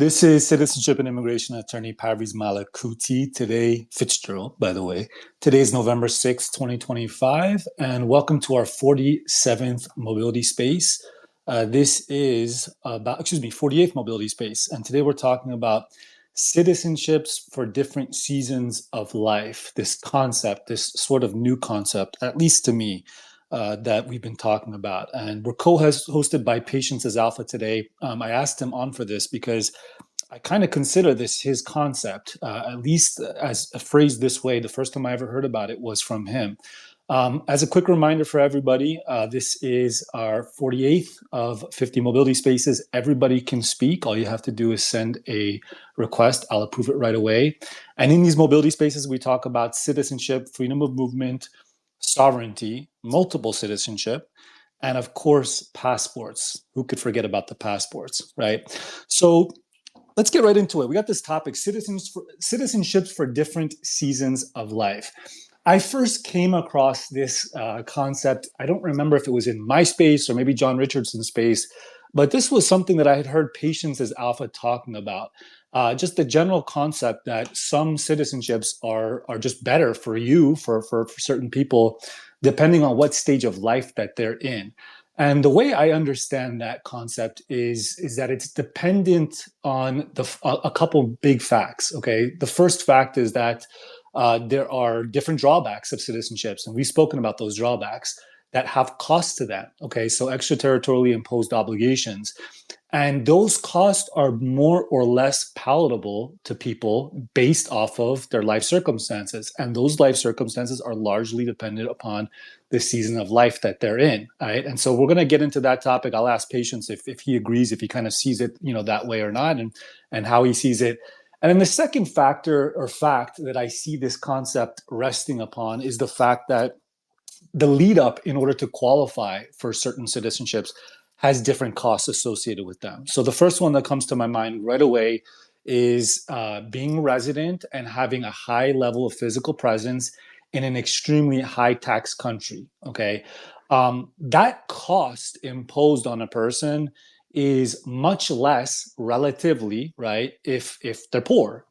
This is Citizenship and Immigration Attorney Parviz Malakouti. Today, Fitzgerald, by the way. Today is November 6th, 2025, and welcome to our 47th Mobility Space. This is 48th Mobility Space, and today we're talking about citizenships for different seasons of life. This concept, this sort of new concept, at least to me, that we've been talking about. And we're co-hosted by Patience as Alpha today. I asked him on for this because I kind of consider this his concept, at least as a phrase this way. The first time I ever heard about it was from him. As a quick reminder for everybody, this is our 48th of 50 mobility spaces. Everybody can speak. All you have to do is send a request. I'll approve it right away. And in these mobility spaces, we talk about citizenship, freedom of movement, sovereignty, multiple citizenship, and of course, passports. Who could forget about the passports, right? So let's get right into it. We got this topic, citizenships for different seasons of life. I first came across this concept. I don't remember if it was in my space or maybe John Richardson's space, but this was something that I had heard Patience as Alpha talking about. Just the general concept that some citizenships are just better for you, for certain people, depending on what stage of life that they're in. And the way I understand that concept is that it's dependent on a couple big facts. Okay, the first fact is that there are different drawbacks of citizenships, and we've spoken about those drawbacks that have costs to them. Okay, so extraterritorially imposed obligations. And those costs are more or less palatable to people based off of their life circumstances. And those life circumstances are largely dependent upon the season of life that they're in. Right. And so we're going to get into that topic. I'll ask Patience if he agrees, if he kind of sees it, that way or not, and how he sees it. And then the second factor or fact that I see this concept resting upon is the fact that the lead up in order to qualify for certain citizenships has different costs associated with them. So the first one that comes to my mind right away is being resident and having a high level of physical presence in an extremely high tax country. Okay, that cost imposed on a person is much less relatively, right, if they're poor,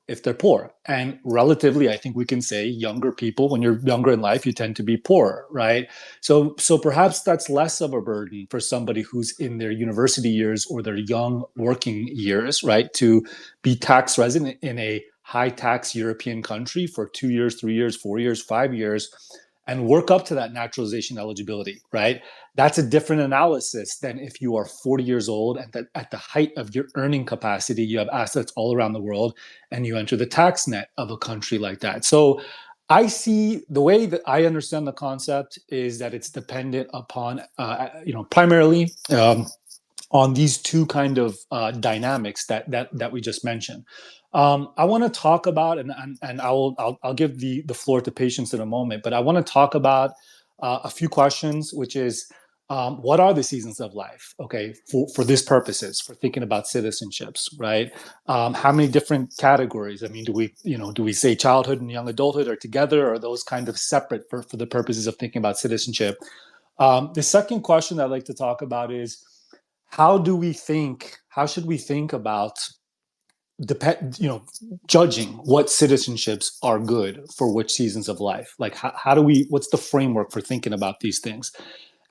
and relatively, I think we can say younger people, when you're younger in life, you tend to be poorer, right? So perhaps that's less of a burden for somebody who's in their university years or their young working years, right, to be tax resident in a high tax European country for 2 years, 3 years, 4 years, 5 years, and work up to that naturalization eligibility, right? That's a different analysis than if you are 40 years old and that at the height of your earning capacity, you have assets all around the world and you enter the tax net of a country like that. So I see the way that I understand the concept is that it's dependent upon, primarily on these two kind of dynamics that we just mentioned. I want to talk about, and I'll give the floor to Patience in a moment, but I want to talk about a few questions, which is what are the seasons of life? Okay, for these purposes, for thinking about citizenships, right? How many different categories? I mean, do we say childhood and young adulthood are together, or are those kind of separate for the purposes of thinking about citizenship? The second question I'd like to talk about is how should we think about judging what citizenships are good for which seasons of life? Like what's the framework for thinking about these things?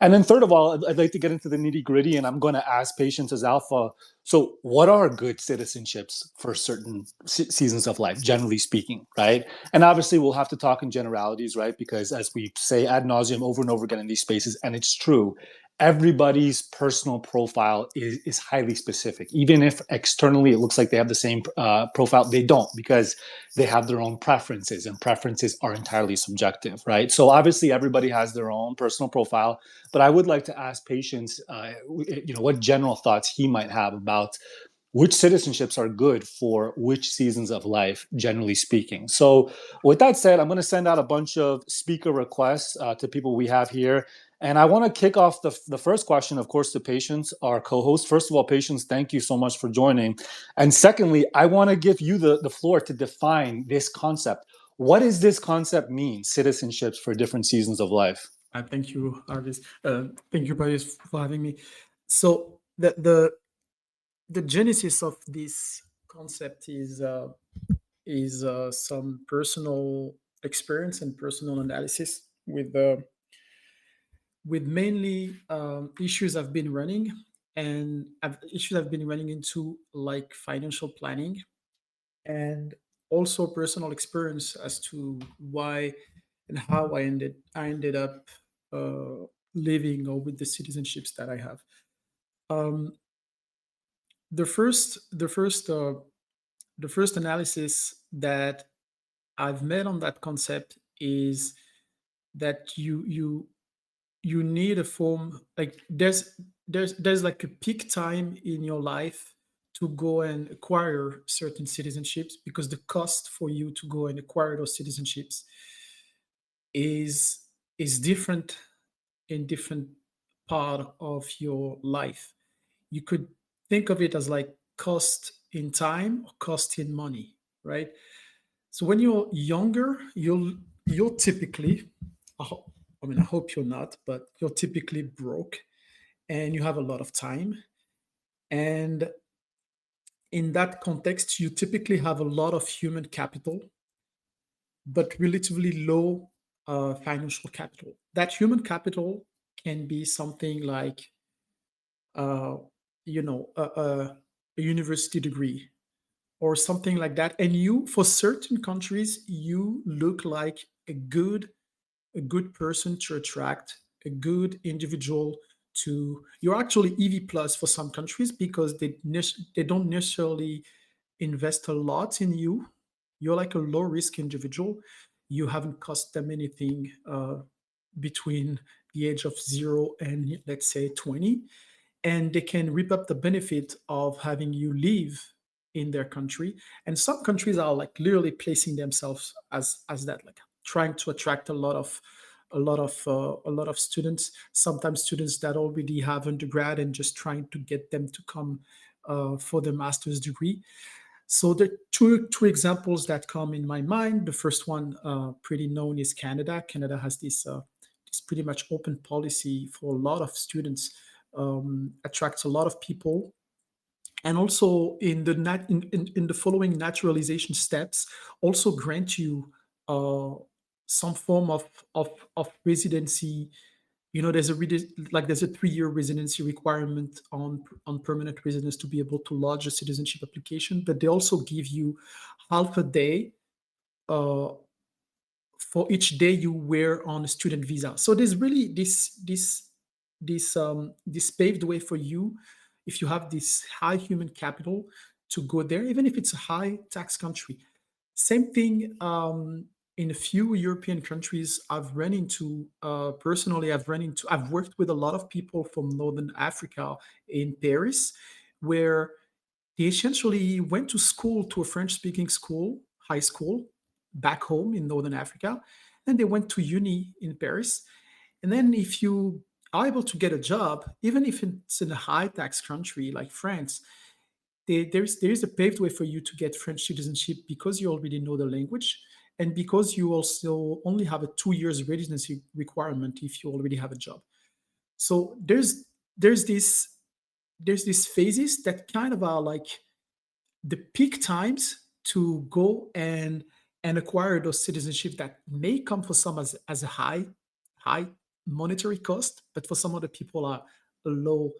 And then third of all, I'd like to get into the nitty gritty, and I'm going to ask Patience as Alpha. So what are good citizenships for certain seasons of life, generally speaking, right? And obviously we'll have to talk in generalities, right? Because as we say ad nauseum over and over again in these spaces, and it's true, everybody's personal profile is highly specific. Even if externally it looks like they have the same profile, they don't, because they have their own preferences, and preferences are entirely subjective, right? So obviously everybody has their own personal profile, but I would like to ask Patience, what general thoughts he might have about which citizenships are good for which seasons of life, generally speaking. So with that said, I'm going to send out a bunch of speaker requests to people we have here. And I want to kick off the first question, of course, to Patience, our co-host. First of all, Patience, thank you so much for joining. And secondly, I want to give you the floor to define this concept. What does this concept mean, citizenships for different seasons of life? Thank you, Arvis. Thank you, Paris, for having me. So the genesis of this concept is some personal experience and personal analysis with mainly issues I've been running and issues I've been running into, like financial planning, and also personal experience as to why and how I ended up uh, living or with the citizenships that I have. Um, the first analysis that I've made on that concept is that you need a form, like there's like a peak time in your life to go and acquire certain citizenships, because the cost for you to go and acquire those citizenships is is different in different part of your life. You could think of it as like cost in time or cost in money, right? So when you're younger, you'll typically, I ho- I mean, I hope you're not, but you're typically broke and you have a lot of time. And in that context, you typically have a lot of human capital, but relatively low financial capital. That human capital can be something like, uh, a university degree or something like that. And you, for certain countries, you look like a good person to attract, a good individual to. You're actually EV plus for some countries because they don't necessarily invest a lot in you. You're like a low risk individual. You haven't cost them anything between the age of 0 and, let's say, 20, and they can reap up the benefit of having you live in their country. And some countries are like literally placing themselves as that, like trying to attract a lot of students, sometimes students that already have undergrad, and just trying to get them to come for the master's degree. So the two examples that come in my mind. The first one, pretty known, is Canada. Canada has this pretty much open policy for a lot of students, attracts a lot of people, and also in the following naturalization steps, also grant you uh, some form of residency. There's a 3-year residency requirement on permanent residents to be able to lodge a citizenship application, but they also give you half a day uh, for each day you were on a student visa. So there's really this paved way for you, if you have this high human capital, to go there, even if it's a high tax country. Same thing in a few European countries I've run into. Personally, I've worked with a lot of people from Northern Africa in Paris, where they essentially went to school, to a French speaking school, high school, back home in Northern Africa. And they went to uni in Paris. And then, if you are able to get a job, even if it's in a high tax country like France, there is a paved way for you to get French citizenship, because you already know the language, and because you also only have a 2 years residency requirement if you already have a job. So there's this there's these phases that kind of are like the peak times to go and acquire those citizenship, that may come for some as a high monetary cost, but for some other people are a low,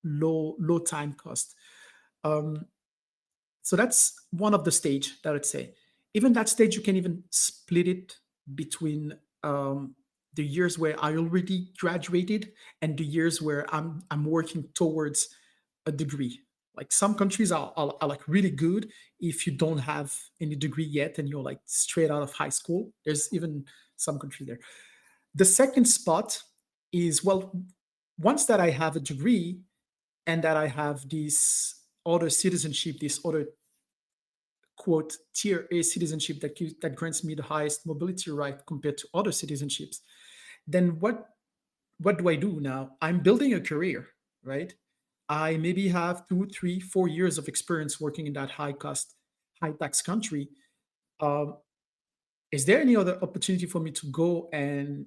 low time cost. Um, so that's one of the stage that I'd say. Even that stage, you can even split it between the years where I already graduated and the years where I'm working towards a degree. Like some countries are like really good if you don't have any degree yet and you're like straight out of high school. There's even some countries there. The second spot is, well, once that I have a degree and that I have this other citizenship, this other quote tier A citizenship that grants me the highest mobility right compared to other citizenships, then what do I do now? I'm building a career, right? I maybe have 2, 3, 4 years of experience working in that high cost, high tax country. Um, is there any other opportunity for me to go and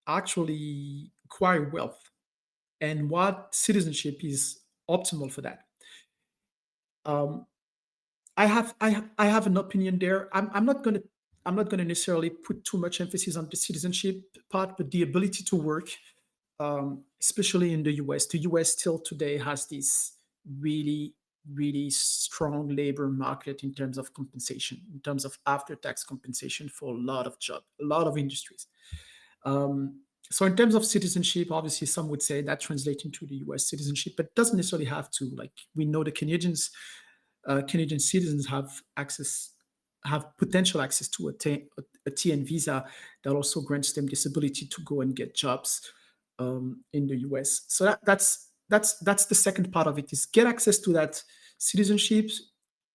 actually acquire wealth? And what citizenship is optimal for that? Um, I have an opinion there. I'm not gonna necessarily put too much emphasis on the citizenship part, but the ability to work, especially in the US. The US still today has this really, really strong labor market in terms of compensation, in terms of after tax compensation for a lot of jobs, a lot of industries. So in terms of citizenship, obviously some would say that translates into the US citizenship, but it doesn't necessarily have to. Like we know the Canadian citizens have potential access to a TN visa that also grants them this ability to go and get jobs in the US. So that's the second part of it is get access to that citizenship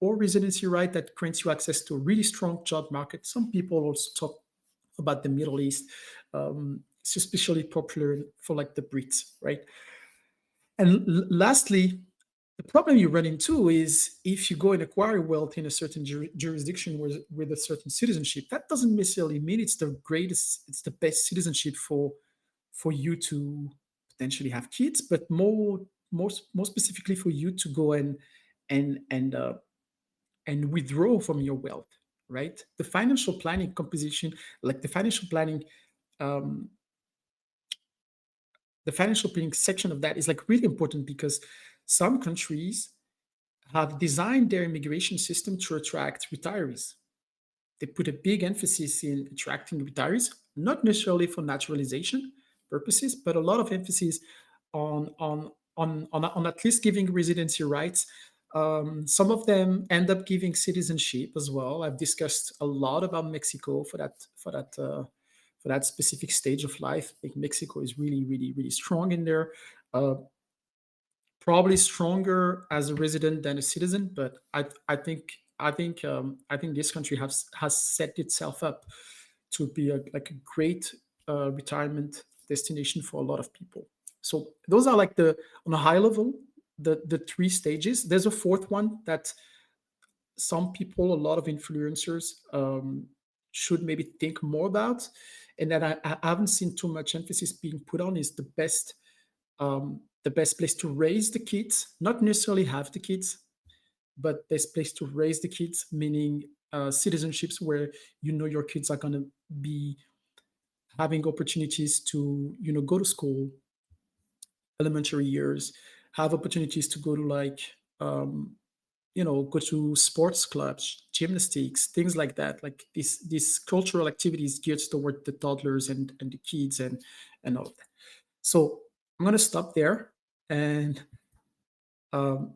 or residency right that grants you access to a really strong job market. Some people also talk about the Middle East. It's especially popular for like the Brits, right? And lastly, the problem you run into is if you go and acquire wealth in a certain jurisdiction with a certain citizenship, that doesn't necessarily mean it's the greatest, it's the best citizenship for you to potentially have kids, but more specifically for you to go and and uh, and withdraw from your wealth, right? The financial planning composition, like um, the financial planning section of that is like really important because some countries have designed their immigration system to attract retirees. They put a big emphasis in attracting retirees, not necessarily for naturalization purposes, but a lot of emphasis on at least giving residency rights. Some of them end up giving citizenship as well. I've discussed a lot about Mexico for that specific stage of life. I think Mexico is really, really, really strong in there. Uh, Probably stronger as a resident than a citizen, but I think this country has set itself up to be like a great retirement destination for a lot of people. So those are like the on a high level the three stages. There's a fourth one that some people, a lot of influencers, should maybe think more about, and that I haven't seen too much emphasis being put on is the best place to raise the kids, not necessarily have the kids, but best place to raise the kids, meaning citizenships where you know your kids are going to be having opportunities to go to school, elementary years, have opportunities to go to like go to sports clubs, gymnastics, things like that, like these cultural activities geared toward the toddlers and the kids and all of that. So I'm going to stop there and um,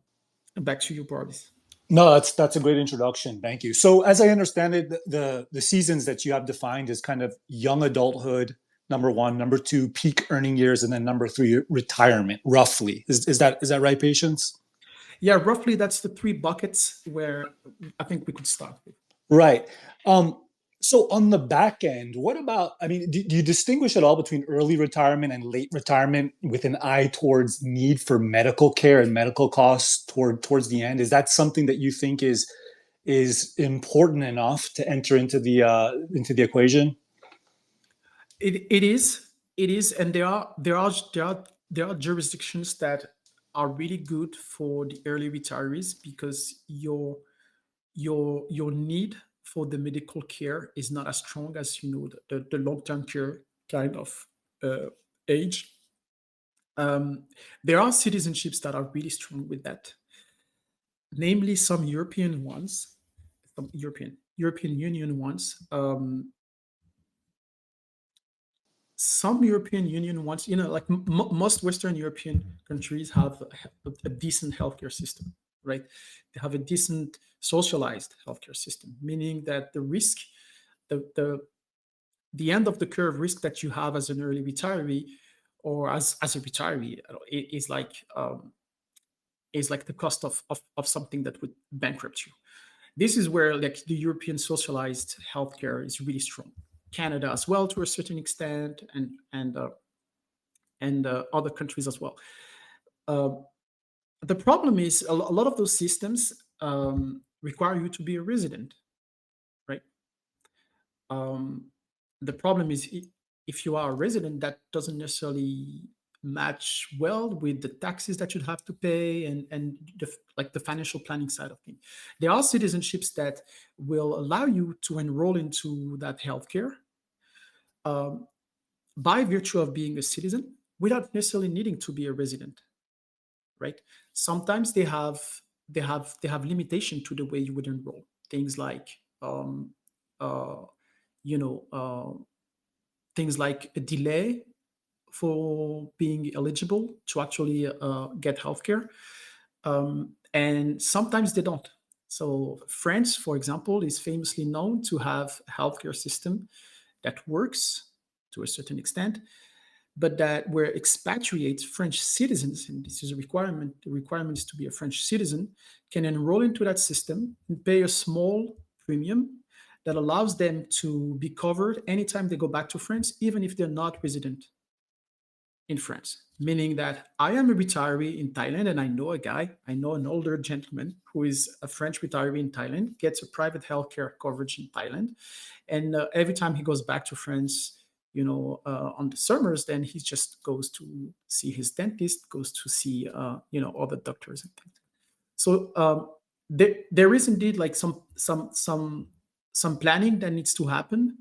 back to you, Barbies. No, that's a great introduction. Thank you. So, as I understand it, the seasons that you have defined is kind of young adulthood, number one, number two, peak earning years, and then number three, retirement. Roughly, is that right, Patience? Yeah, roughly that's the three buckets where I think we could start with. Right. Um, so on the back end, what about, I mean, do you distinguish at all between early retirement and late retirement with an eye towards need for medical care and medical costs towards the end? Is that something that you think is important enough to enter into the equation? It is, and there are jurisdictions that are really good for the early retirees because your need for the medical care is not as strong as the long-term care kind of uh, age. There are citizenships that are really strong with that, namely some European ones, some European Union ones. Some European Union ones, like most Western European countries have a decent healthcare system, right? They have a decent socialized healthcare system, meaning that the risk, the the the end of the curve risk that you have as an early retiree or as a retiree is like the cost of something that would bankrupt you. This is where like the European socialized healthcare is really strong. Canada as well to a certain extent, and other countries as well. Uh, the problem is a lot of those systems require you to be a resident, right? Um, the problem is if you are a resident, that doesn't necessarily match well with the taxes that you'd have to pay and like the financial planning side of things. There are citizenships that will allow you to enroll into that healthcare um, by virtue of being a citizen without necessarily needing to be a resident, right? Sometimes they have limitation to the way you would enroll. Things like uh, you know things like a delay for being eligible to actually get healthcare, and sometimes they don't. So France, for example, is famously known to have a healthcare system that works to a certain extent, but that where expatriates French citizens, and this is a requirement, the requirement is to be a French citizen, can enroll into that system and pay a small premium that allows them to be covered anytime they go back to France, even if they're not resident in France. Meaning that I am a retiree in Thailand and I know a guy, I know an older gentleman who is a French retiree in Thailand, gets a private healthcare coverage in Thailand. And every time he goes back to France, on the summers, then he just goes to see his dentist, goes to see, other doctors and things. So there is indeed like some planning that needs to happen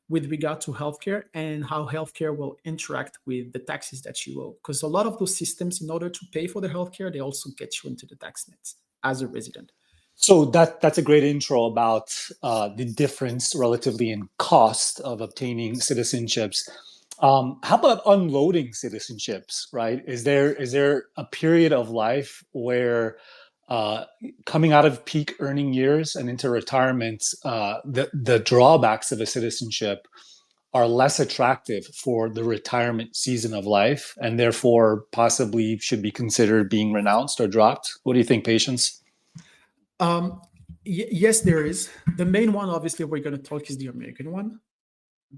with regard to healthcare and how healthcare will interact with the taxes that you owe. Because a lot of those systems, in order to pay for the healthcare, they also get you into the tax nets as a resident. So that's a great intro about the difference relatively in cost of obtaining citizenships. How about unloading citizenships? Right? Is there a period of life where uh, coming out of peak earning years and into retirement, the drawbacks of a citizenship are less attractive for the retirement season of life, and therefore possibly should be considered being renounced or dropped? What do you think, Patience? Um, yes, there is. The main one, obviously, we're going to talk is the American one,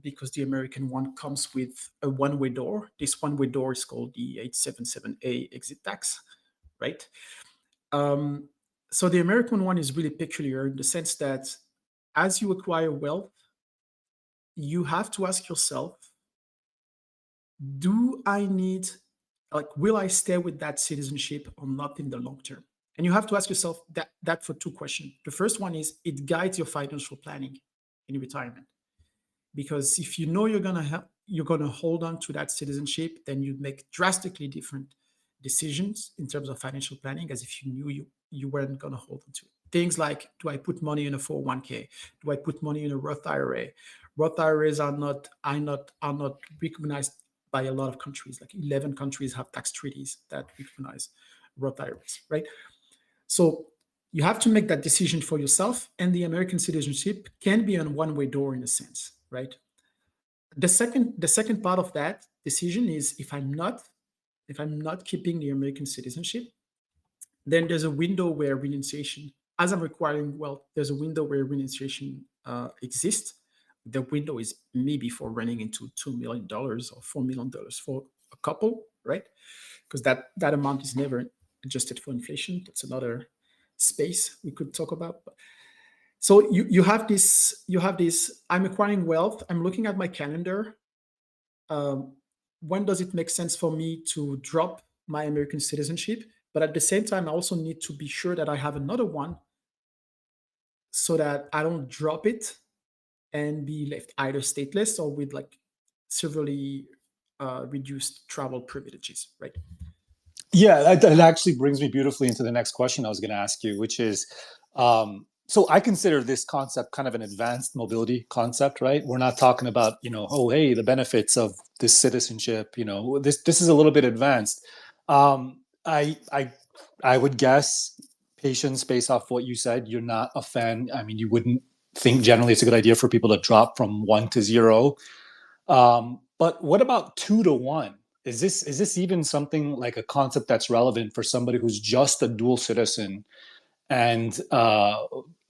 because the American one comes with a one-way door. This one-way door is called the 877A exit tax, right? Um, so the American one is really peculiar in the sense that as you acquire wealth, you have to ask yourself, do I need, like, will I stay with that citizenship or not in the long term? And you have to ask yourself that for two questions. The first one is it guides your financial planning in retirement. Because if you know you're gonna hold on to that citizenship, then you make drastically different decisions in terms of financial planning, as if you knew you weren't gonna hold on to it. Things like, do I put money in a 401k? Do I put money in a Roth IRA? Roth IRAs are not recognized by a lot of countries. Like 11 countries have tax treaties that recognize Roth IRAs, right? So you have to make that decision for yourself, and the American citizenship can be a one-way door in a sense, right? The second part of that decision is if I'm not keeping the American citizenship, then there's a window where renunciation, as I'm requiring wealth, there's a window where renunciation exists. The window is maybe for running into $2 million or $4 million for a couple, right? Because that amount is never adjusted for inflation. That's another space we could talk about. So you have this. I'm acquiring wealth. I'm looking at my calendar. Um, when does it make sense for me to drop my American citizenship? But at the same time, I also need to be sure that I have another one so that I don't drop it and be left either stateless or with like severely reduced travel privileges, right? Yeah, that actually brings me beautifully into the next question I was going to ask you, which is, so I consider this concept kind of an advanced mobility concept, right? We're not talking about, oh, hey, the benefits of this citizenship. This is a little bit advanced. Um, I would guess, Patience, based off what you said, you're not a fan. I mean, you wouldn't think generally it's a good idea for people to drop from 1 to 0. But what about 2 to 1? Is this even something like a concept that's relevant for somebody who's just a dual citizen and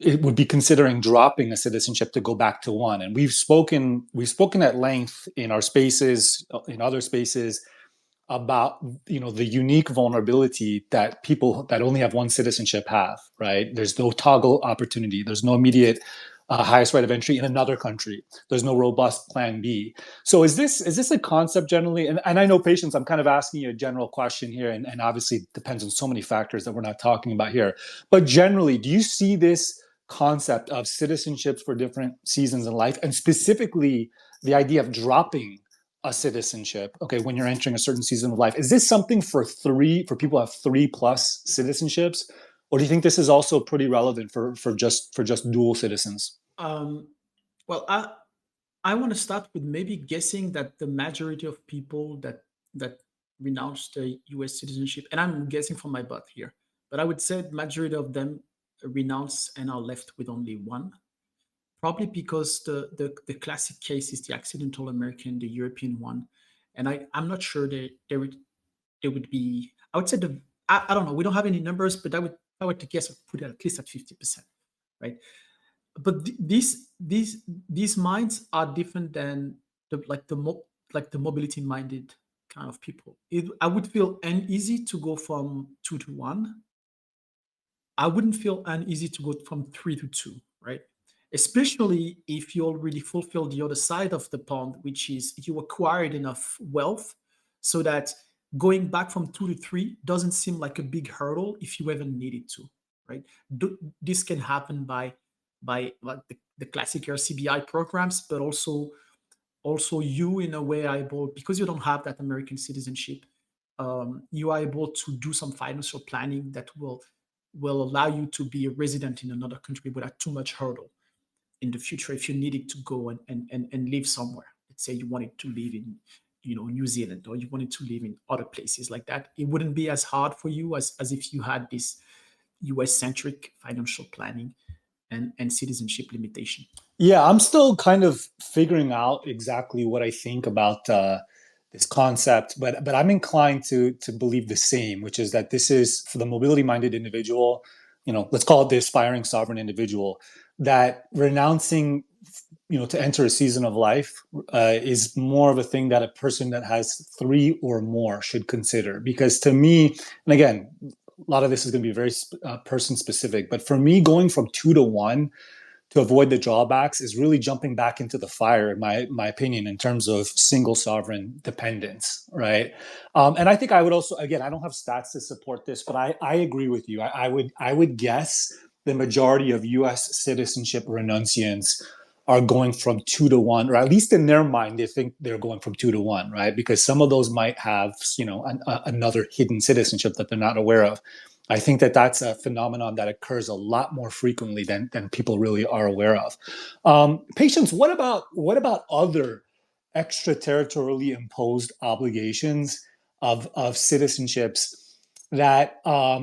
it would be considering dropping a citizenship to go back to one? And we've spoken at length in our spaces, in other spaces, about the unique vulnerability that people that only have one citizenship have. Right? There's no toggle opportunity. There's no immediate highest right of entry in another country. There's no robust plan B. So is this a concept generally? And I know, Patience, I'm kind of asking you a general question here, and obviously it depends on so many factors that we're not talking about here. But generally, do you see this concept of citizenships for different seasons in life, and specifically the idea of dropping a citizenship, okay, when you're entering a certain season of life? Is this something for people who have 3+ citizenships? Or do you think this is also pretty relevant for just dual citizens? Um, well, I want to start with maybe guessing that the majority of people that renounce the U.S. citizenship, and I'm guessing from my butt here, but I would say the majority of them renounce and are left with only one. Probably because the classic case is the accidental American, the European one, and I'm not sure they would be. I would say I don't know. We don't have any numbers, but I would to guess, I'd put it at least at 50%, right? But these minds are different than the mobility minded kind of people. I would feel uneasy to go from two to one. I wouldn't feel uneasy to go from three to two, right? Especially if you already fulfill the other side of the pond, which is you acquired enough wealth so that going back from two to three doesn't seem like a big hurdle if you ever needed to, right? This can happen by like the classic RCBI programs, but also you in a way are able, because you don't have that American citizenship, you are able to do some financial planning that will allow you to be a resident in another country without too much hurdle in the future if you needed to go and live somewhere. Let's say you wanted to live in New Zealand, or you wanted to live in other places like that. It wouldn't be as hard for you as if you had this US centric financial planning and citizenship limitation. Yeah, I'm still kind of figuring out exactly what I think about this concept, but I'm inclined to believe the same, which is that this is for the mobility-minded individual, let's call it the aspiring sovereign individual, that renouncing, to enter a season of life is more of a thing that a person that has three or more should consider. Because to me, and again, a lot of this is going to be very person specific, but for me, going from two to one to avoid the drawbacks is really jumping back into the fire, in my opinion, in terms of single sovereign dependence, right? And I think I would also, again, I don't have stats to support this, but I agree with you. I would guess the majority of U.S. citizenship renunciants are going from two to one, or at least in their mind, they think they're going from two to one, right? Because some of those might have, another hidden citizenship that they're not aware of. I think that that's a phenomenon that occurs a lot more frequently than people really are aware of. Patience, what about other extraterritorially imposed obligations of citizenships that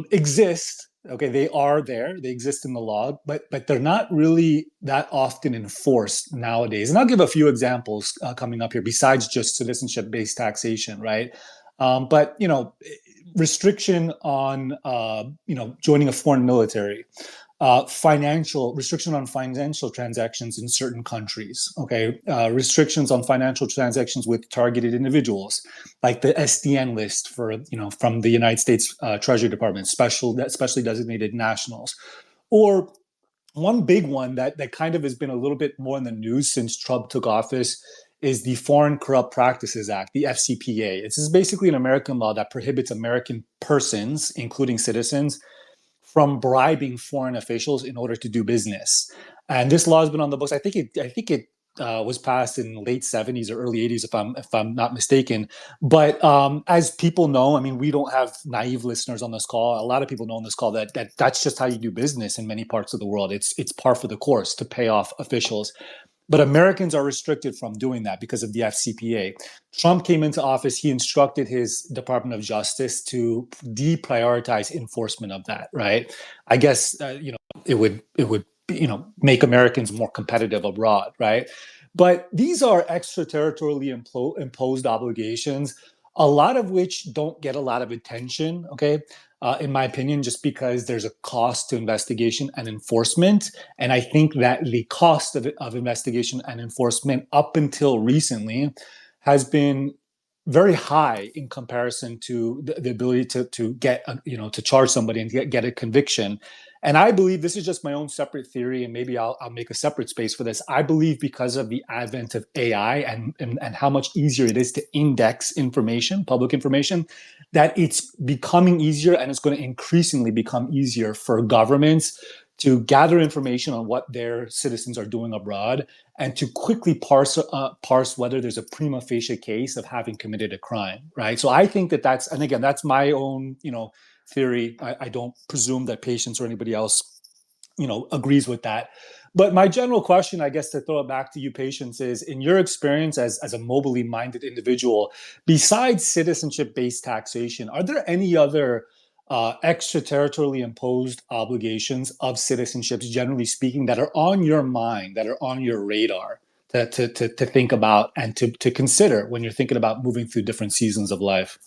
exist? Okay, they are there, they exist in the law, but they're not really that often enforced nowadays. And I'll give a few examples coming up here, besides just citizenship-based taxation, right? But restriction on joining a foreign military, financial restriction on financial transactions in certain countries. Okay, restrictions on financial transactions with targeted individuals, like the SDN list for from the United States Treasury Department, especially designated nationals, or one big one that kind of has been a little bit more in the news since Trump took office is the Foreign Corrupt Practices Act, the FCPA. This is basically an American law that prohibits American persons, including citizens, from bribing foreign officials in order to do business. And this law has been on the books. I think it was passed in late '70s or early '80s, if I'm not mistaken. But as people know, I mean, we don't have naive listeners on this call. A lot of people know on this call that's just how you do business in many parts of the world. It's par for the course to pay off officials. But Americans are restricted from doing that because of the FCPA. Trump came into office. He instructed his Department of Justice to deprioritize enforcement of that. Right? I guess it would make Americans more competitive abroad. Right? But these are extraterritorially imposed obligations, a lot of which don't get a lot of attention. Okay, in my opinion, just because there's a cost to investigation and enforcement. And I think that the cost of investigation and enforcement up until recently has been very high in comparison to the ability to get, to charge somebody and get a conviction. And I believe this is just my own separate theory, and maybe I'll make a separate space for this. I believe because of the advent of AI and how much easier it is to index information, public information, that it's becoming easier and it's going to increasingly become easier for governments to gather information on what their citizens are doing abroad and to quickly parse whether there's a prima facie case of having committed a crime, right? So I think that that's, and again, that's my own, theory. I don't presume that patients or anybody else, agrees with that. But my general question, I guess, to throw it back to you, patients, is in your experience as a mobily minded individual, besides citizenship-based taxation, are there any other extraterritorially imposed obligations of citizenships, generally speaking, that are on your mind, that are on your radar to think about and to consider when you're thinking about moving through different seasons of life?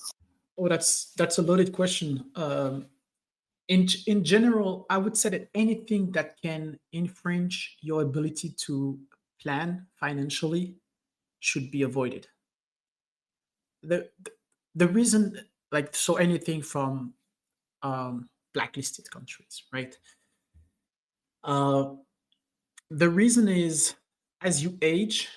Oh, that's a loaded question. In general, I would say that anything that can infringe your ability to plan financially should be avoided. The reason, like, so anything from blacklisted countries, right? Uh, the reason is, as you age,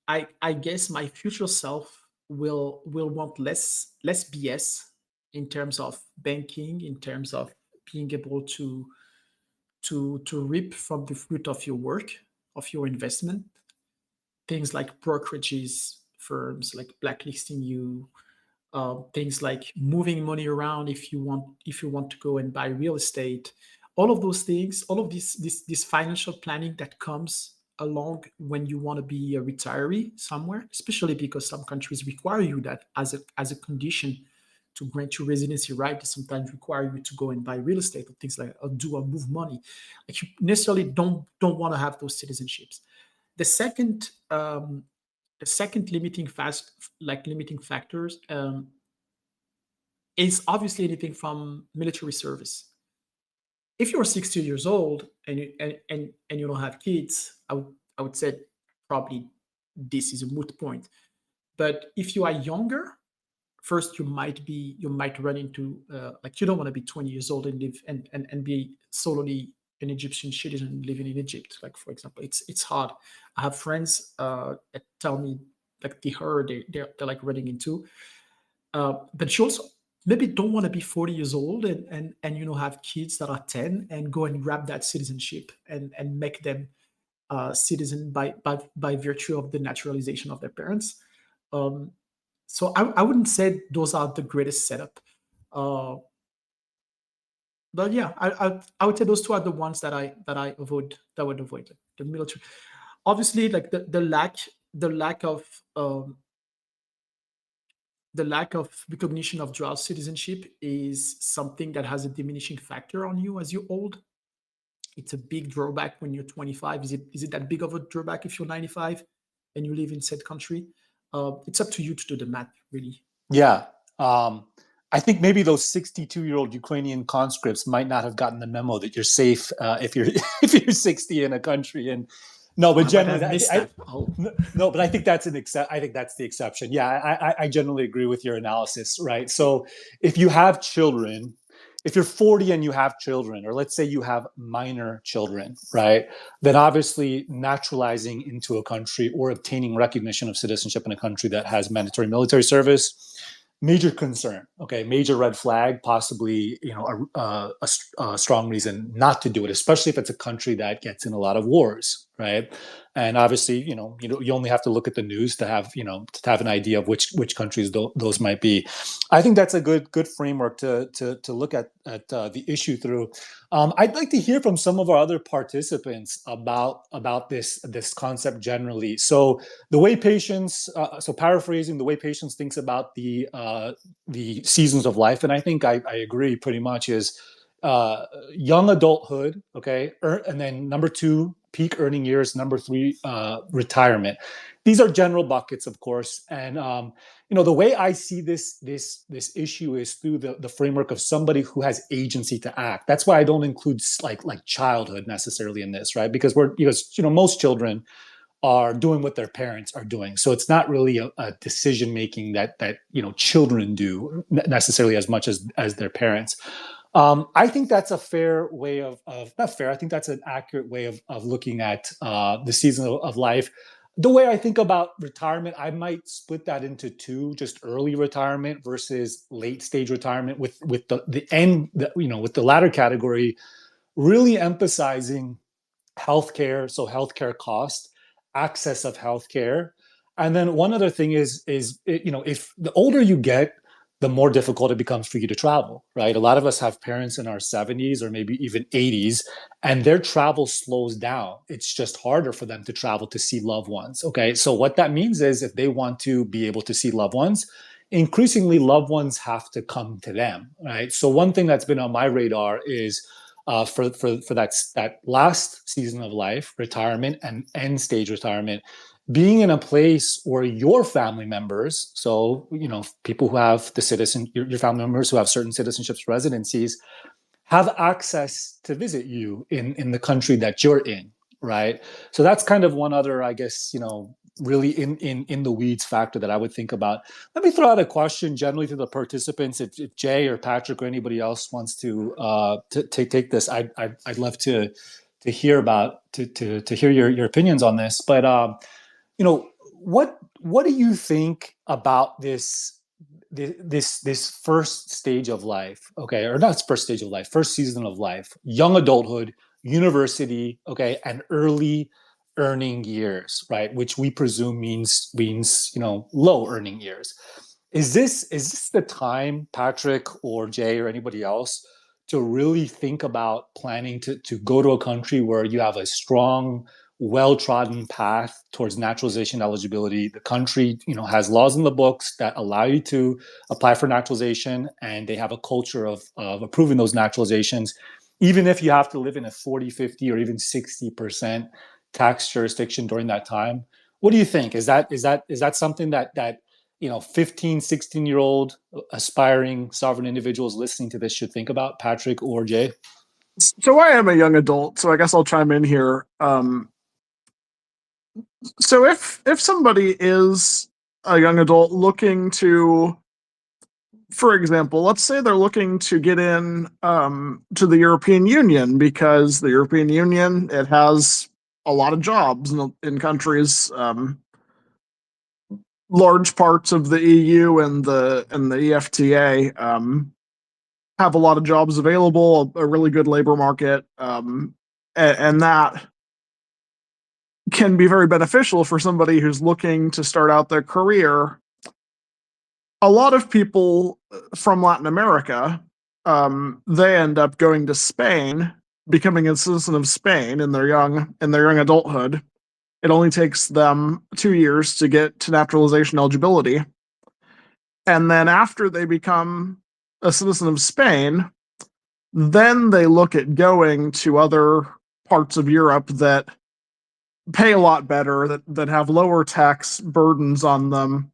I guess my future self will want less BS in terms of banking, in terms of being able to reap from the fruit of your work, of your investment. Things like brokerages, firms like blacklisting you, things like moving money around if you want to go and buy real estate. All of those things, all of this financial planning that comes along when you want to be a retiree somewhere, especially because some countries require you that as a condition to grant you residency right. They sometimes require you to go and buy real estate or things like, or do or move money. Like, you necessarily don't want to have those citizenships. The second limiting factors is obviously anything from military service. If you're 60 years old and you don't have kids, I would say probably this is a moot point. But if you are younger, first you might run into, like, you don't want to be 20 years old and live and be solely an Egyptian citizen living in Egypt. Like, for example, it's hard. I have friends that tell me, like, they're like running into. But you also maybe don't want to be 40 years old and have kids that are 10 and go and grab that citizenship and make them citizen by virtue of the naturalization of their parents. Um, so I wouldn't say those are the greatest setup. Uh, but yeah, I would say those two are the ones that I avoid, that would avoid it. The military, obviously, like the lack of um, the lack of recognition of dual citizenship is something that has a diminishing factor on you as you old. It's a big drawback when you're 25. Is it that big of a drawback if you're 95 and you live in said country? It's up to you to do the math, really. Yeah. Um, I think maybe those 62-year-old Ukrainian conscripts might not have gotten the memo that you're safe if you're if you're 60 in a country. And no, but I might generally, have missed that. Oh, no, but I think that's I think that's the exception. Yeah, I generally agree with your analysis, right? So if you have children, if you're 40 and you have children, or let's say you have minor children, right? Then obviously naturalizing into a country or obtaining recognition of citizenship in a country that has mandatory military service, major concern. Okay, major red flag, possibly a strong reason not to do it, especially if it's a country that gets in a lot of wars, right? And obviously, you only have to look at the news to have an idea of which countries those might be. I think that's a good framework to look at the issue through. I'd like to hear from some of our other participants about this concept generally. So the way patients, so paraphrasing, the way patients thinks about the seasons of life, and I think I agree pretty much, is young adulthood, okay, and then number two, peak earning years, number three, retirement. These are general buckets, of course, and the way I see this issue is through the framework of somebody who has agency to act. That's why I don't include like childhood necessarily in this, right? Because most children are doing what their parents are doing. So it's not really a decision making that children do necessarily as much as their parents. I think that's a fair way of not fair. I think that's an accurate way of looking at the season of life. The way I think about retirement, I might split that into two: just early retirement versus late stage retirement. With the end, with the latter category, really emphasizing healthcare, so healthcare cost, access of healthcare. And then one other thing is if the older you get, the more difficult it becomes for you to travel, right? A lot of us have parents in our 70s or maybe even 80s, and their travel slows down. It's just harder for them to travel to see loved ones. Okay. So what that means is if they want to be able to see loved ones, increasingly loved ones have to come to them, right? So one thing that's been on my radar is for that last season of life, retirement and end stage retirement, being in a place where your family members, so people who have your family members who have certain citizenships, residencies, have access to visit you in the country that you're in, right? So that's kind of one other, I guess, really in the weeds factor that I would think about. Let me throw out a question generally to the participants. If Jay or Patrick or anybody else wants to take this, I'd love to hear to hear your opinions on this. But you know, what do you think about this first stage of life? Okay, or not first stage of life, first season of life, young adulthood, university, okay, and early earning years, right? Which we presume means low earning years. Is this the time, Patrick or Jay or anybody else, to really think about planning to go to a country where you have a strong, well-trodden path towards naturalization eligibility? The country, has laws in the books that allow you to apply for naturalization, and they have a culture of approving those naturalizations, even if you have to live in a 40, 50, or even 60% tax jurisdiction during that time. What do you think? Is that something that 15, 16-year-old aspiring sovereign individuals listening to this should think about, Patrick or Jay? So I am a young adult, so I guess I'll chime in here. So if somebody is a young adult looking to, for example, let's say they're looking to get in to the European Union, because the European Union, it has a lot of jobs in countries. Large parts of the EU and the EFTA have a lot of jobs available, a really good labor market, and that can be very beneficial for somebody who's looking to start out their career. A lot of people from Latin America, they end up going to Spain, becoming a citizen of Spain in their young adulthood. It only takes them 2 years to get to naturalization eligibility, and then after they become a citizen of Spain, then they look at going to other parts of Europe that pay a lot better, that have lower tax burdens on them.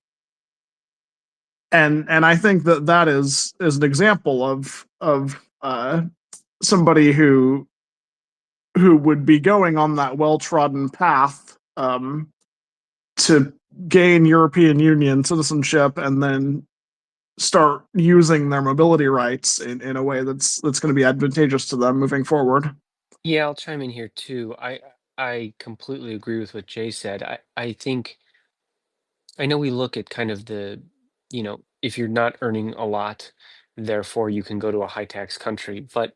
And I think that is an example of somebody who would be going on that well-trodden path to gain European Union citizenship, and then start using their mobility rights in a way that's going to be advantageous to them moving forward. Yeah, I'll chime in here too. I completely agree with what Jay said. I think I know we look at kind of if you're not earning a lot, therefore you can go to a high tax country. But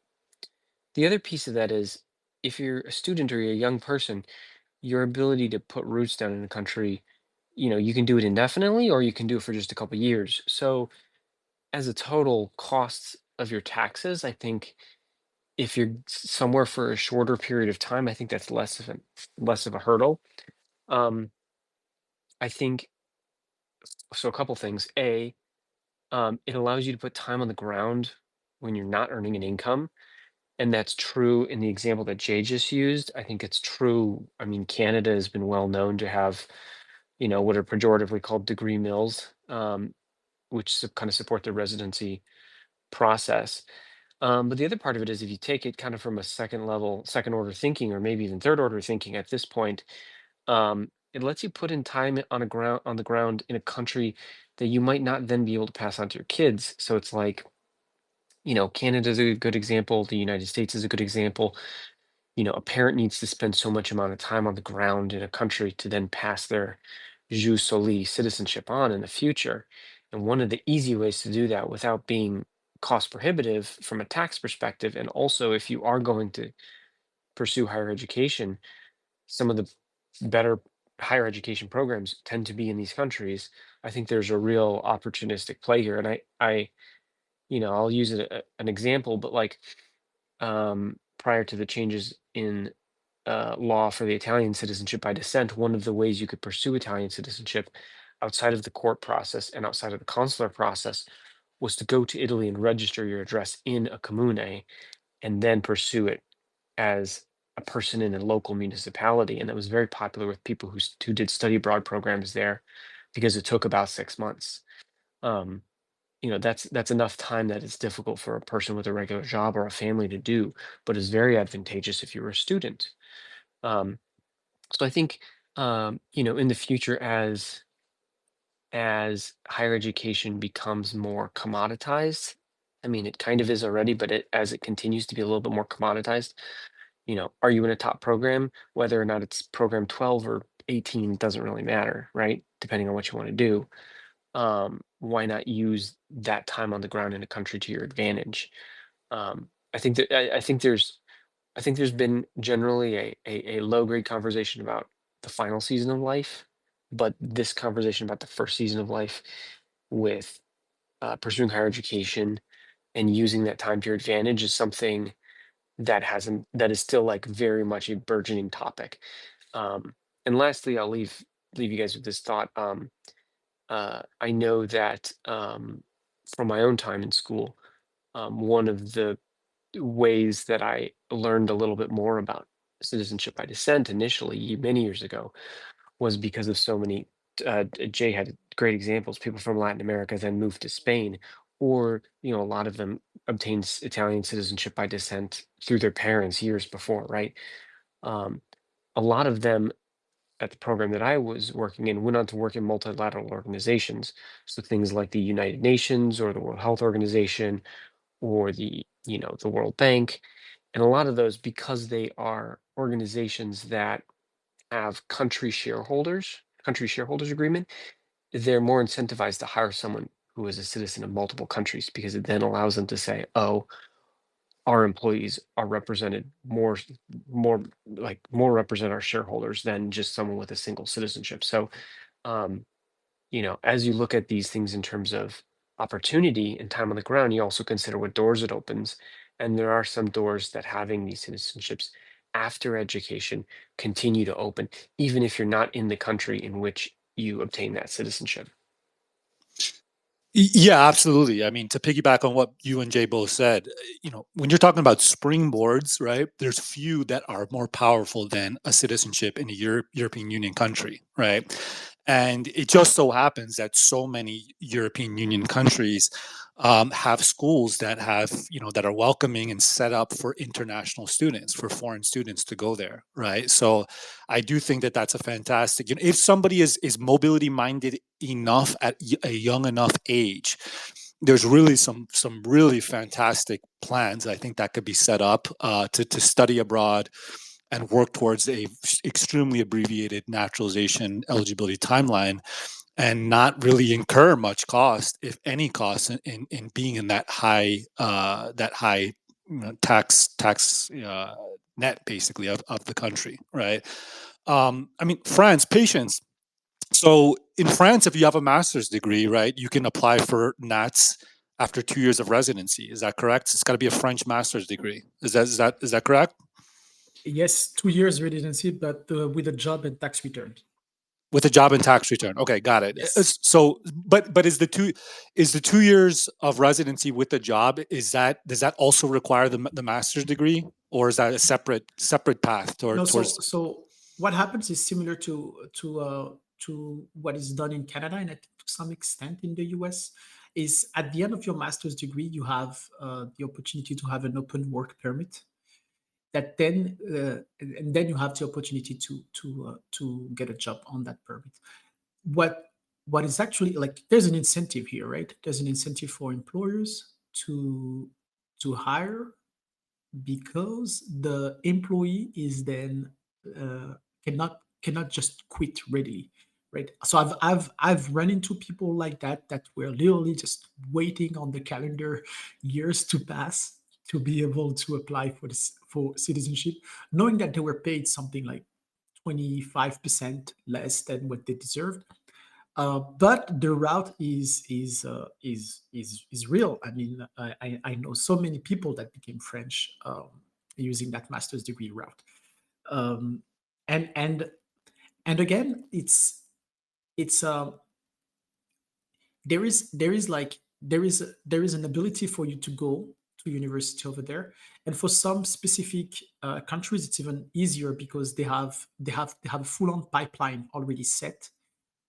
the other piece of that is, if you're a student or you're a young person, your ability to put roots down in a country, you can do it indefinitely or you can do it for just a couple years. So as a total cost of your taxes, I think if you're somewhere for a shorter period of time, I think that's less of a hurdle. Um, I think so. A couple things. A, it allows you to put time on the ground when you're not earning an income, and that's true in the example that Jay just used. I think it's true. I mean, Canada has been well known to have, what are pejoratively called degree mills, which kind of support the residency process. But the other part of it is, if you take it kind of from a second level, second order thinking, or maybe even third order thinking at this point, it lets you put in time on the ground in a country that you might not then be able to pass on to your kids. So it's like Canada is a good example. The United States is a good example. A parent needs to spend so much amount of time on the ground in a country to then pass their jus soli citizenship on in the future. And one of the easy ways to do that without being cost prohibitive from a tax perspective, and also if you are going to pursue higher education, some of the better higher education programs tend to be in these countries. I think there's a real opportunistic play here. And I'll use an example, but like prior to the changes in law for the Italian citizenship by descent, one of the ways you could pursue Italian citizenship outside of the court process and outside of the consular process was to go to Italy and register your address in a comune and then pursue it as a person in a local municipality. And that was very popular with people who did study abroad programs there because it took about 6 months. Um, that's enough time that it's difficult for a person with a regular job or a family to do, but is very advantageous if you're a student. Um, so I think in the future, as higher education becomes more commoditized, I mean, it kind of is already, but as it continues to be a little bit more commoditized, are you in a top program? Whether or not it's program 12 or 18 doesn't really matter, right? Depending on what you want to do. Why not use that time on the ground in a country to your advantage? I think there's been generally a low grade conversation about the final season of life, but this conversation about the first season of life with pursuing higher education and using that time to your advantage is something that is still like very much a burgeoning topic. And lastly, I'll leave you guys with this thought. I know that from my own time in school, one of the ways that I learned a little bit more about citizenship by descent initially many years ago was because of so many. Jay had great examples. People from Latin America then moved to Spain, or a lot of them obtained Italian citizenship by descent through their parents years before, right? Um, a lot of them at the program that I was working in went on to work in multilateral organizations. So things like the United Nations or the World Health Organization or the World Bank. And a lot of those, because they are organizations that have country shareholders agreement, they're more incentivized to hire someone who is a citizen of multiple countries because it then allows them to say, oh, our employees are represented more represent our shareholders than just someone with a single citizenship. So um, as you look at these things in terms of opportunity and time on the ground, you also consider what doors it opens. And there are some doors that having these citizenships after education continue to open, even if you're not in the country in which you obtain that citizenship. Yeah, absolutely. I mean, to piggyback on what you and Jay both said, when you're talking about springboards, right, there's few that are more powerful than a citizenship in a European Union country, right? And it just so happens that so many European Union countries have schools that that are welcoming and set up for international students, for foreign students to go there, right? So I do think that that's a fantastic. If somebody is mobility minded enough at a young enough age, there's really some really fantastic plans I think that could be set up to study abroad and work towards a extremely abbreviated naturalization eligibility timeline and not really incur much cost, if any cost, in being in that high tax net basically of the country, right? I mean, France, patience. So in France, if you have a master's degree, right, you can apply for NATS after 2 years of residency. Is that correct? It's got to be a French master's degree. Is that correct? Yes, 2 years residency, but with a job and tax return. With a job and tax return. Okay, got it. Yes. So, but is the 2 years of residency with the job, does that also require the master's degree, or is that a separate path No, towards? so what happens is similar to what is done in Canada and I think to some extent in the US. Is at the end of your master's degree, you have the opportunity to have an open work permit. That then and then you have the opportunity to get a job on that permit. What what is actually like? There's an incentive here, right? There's an incentive for employers to to hire because the employee is then cannot just quit readily, right? So I've run into people like that were literally just waiting on the calendar years to pass to be able to apply for this for citizenship, knowing that they were paid something like 25% less than what they deserved. But the route is real. I mean, I know so many people that became French using that master's degree route. Um, and and and again, it's there is an ability for you to go to university over there, and for some specific countries, it's even easier because they have a full-on pipeline already set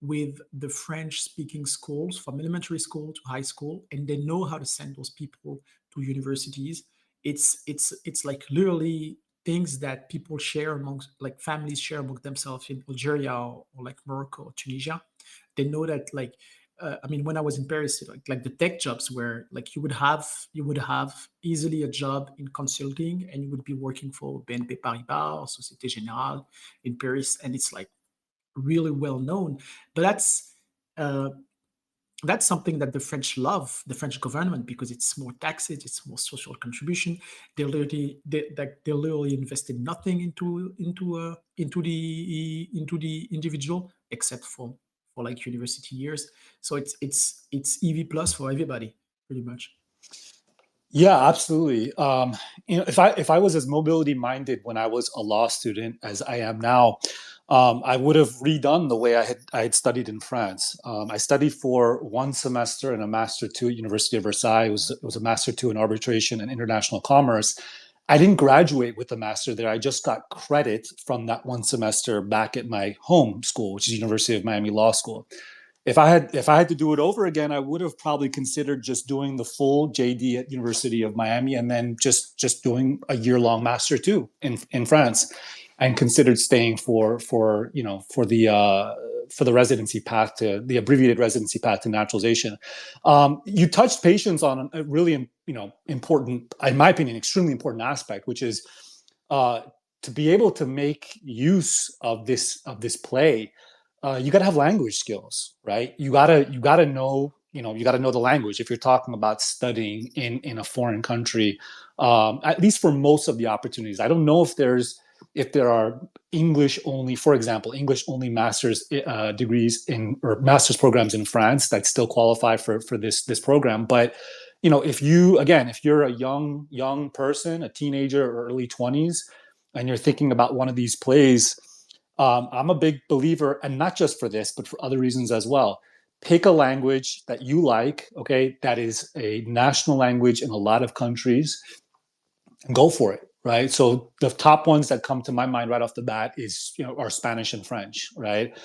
with the French speaking schools from elementary school to high school, and they know how to send those people to universities. It's like literally things that people share amongst, like families share among themselves in Algeria or like Morocco or Tunisia. They know that, like, I mean, when I was in Paris, like the tech jobs where like you would have easily a job in consulting, and you would be working for BNP Paribas or Societe Generale in Paris, and it's like really well known. But uh, that's something that the French love, the French government, because it's more taxes, it's more social contribution. They literally invested nothing into the individual except for like university years. So it's EV plus for everybody, pretty much. Yeah, absolutely. If I was as mobility minded when I was a law student as I am now, I would have redone the way I had studied in France. I studied for 1 semester and a master two at University of Versailles. It was a master two in arbitration and international commerce. I didn't graduate with a master there. I just got credit from that 1 semester back at my home school, which is University of Miami Law School. If I had to do it over again, I would have probably considered just doing the full JD at University of Miami and then just doing a year-long master too in France, and considered staying for the residency path, to the abbreviated residency path to naturalization. You touched patience on a really important, in my opinion, extremely important aspect, which is uh, to be able to make use of this play. You got to have language skills, right? You got to know the language if you're talking about studying in a foreign country. At least for most of the opportunities, I don't know if there are English only, for example, English only master's degrees in, or master's programs in France that still qualify for this program. But if you're a young person, a teenager or early 20s, and you're thinking about one of these plays, I'm a big believer, and not just for this, but for other reasons as well. Pick a language that you like, okay, that is a national language in a lot of countries, and go for it, right? So the top ones that come to my mind right off the bat are Spanish and French, right?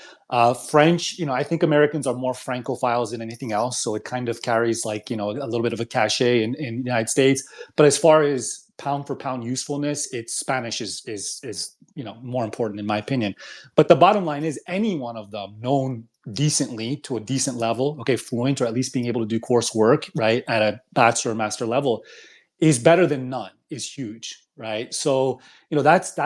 French, I think Americans are more Francophiles than anything else, so it kind of carries like a little bit of a cachet in the United States. But as far as pound for pound usefulness, it's Spanish is more important in my opinion. But the bottom line is any one of them known decently to a decent level, okay, fluent, or at least being able to do coursework, right, at a bachelor or master level, is better than none, is huge, right? So that's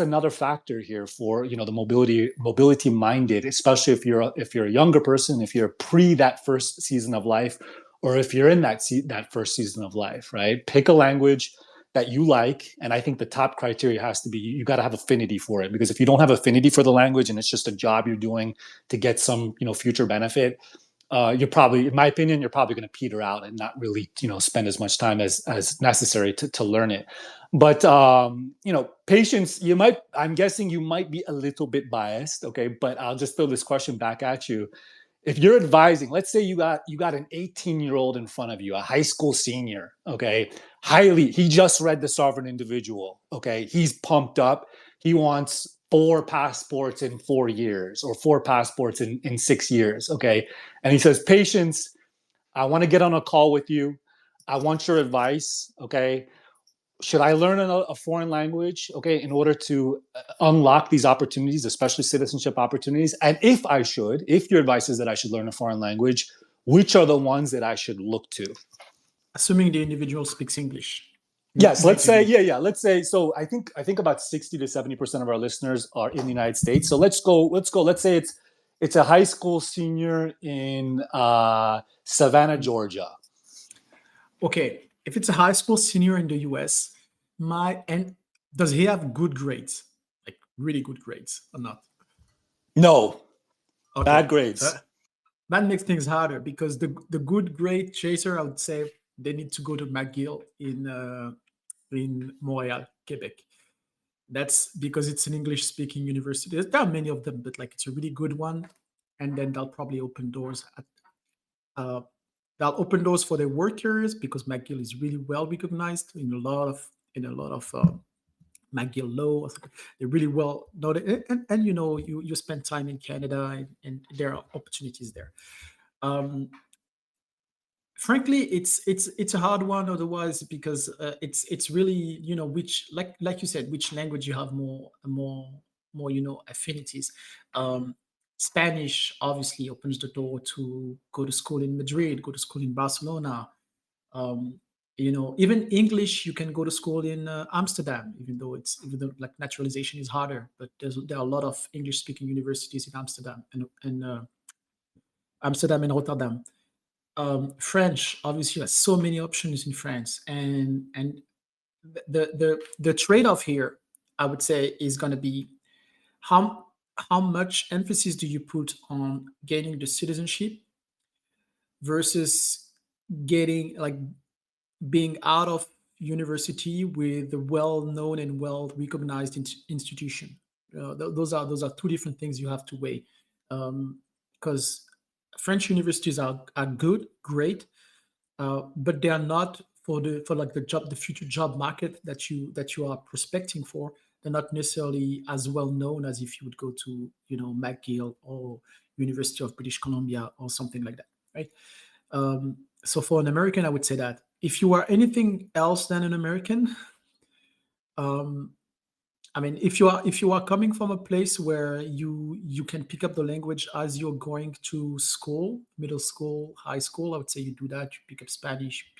another factor here for the mobility minded, especially if you're a younger person, if you're pre that first season of life, or if you're in that first season of life, right? Pick a language that you like, and I think the top criteria has to be you got to have affinity for it, because if you don't have affinity for the language and it's just a job you're doing to get some future benefit, you're probably, in my opinion, you're probably going to peter out and not really, spend as much time as necessary to learn it. But patience, I'm guessing you might be a little bit biased, okay? But I'll just throw this question back at you. If you're advising, let's say you got an 18-year-old in front of you, a high school senior, okay? He just read The Sovereign Individual, okay? He's pumped up. He wants 4 passports in 4 years, or 4 passports in 6 years, okay? And he says, Patience, I want to get on a call with you. I want your advice, okay? Should I learn a foreign language, okay, in order to unlock these opportunities, especially citizenship opportunities? And if your advice is that I should learn a foreign language, which are the ones that I should look to? assuming the individual speaks English. Yes, let's say, let's say, so I think about 60 to 70% of our listeners are in the United States. So let's say it's a high school senior in Savannah, Georgia. Okay, if it's a high school senior in the US, and does he have good grades, like really good grades or not? No, Okay. bad grades. So that makes things harder because the good grade chaser, I would say they need to go to McGill in Montreal, Quebec. That's because it's an English-speaking university. There are many of them, but like it's a really good one, and then they'll probably open doors they'll open doors for their workers because McGill is really well recognized in a lot of McGill Law. They're really well noted, and you know you spend time in Canada, and there are opportunities there. Frankly, it's a hard one otherwise because it's really, you know, which like you said, which language you have more you know, affinities. Spanish obviously opens the door to go to school in Madrid, go to school in Barcelona. You know, even English, you can go to school in Amsterdam, even though like naturalization is harder. But there are a lot of English-speaking universities in Amsterdam and Rotterdam. French obviously has so many options in France, and the trade-off here, I would say, is going to be how much emphasis do you put on gaining the citizenship versus getting like being out of university with a well-known and well-recognized institution. Those are two different things you have to weigh, because French universities are good, great, but they are not for the future job market that you are prospecting for. They're not necessarily as well known as if you would go to, you know, McGill or University of British Columbia or something like that, right? So for an American, I would say that if you are anything else than an American, I mean, if you are coming from a place where you can pick up the language as you're going to school, middle school, high school, I would say you do that. You pick up Spanish, you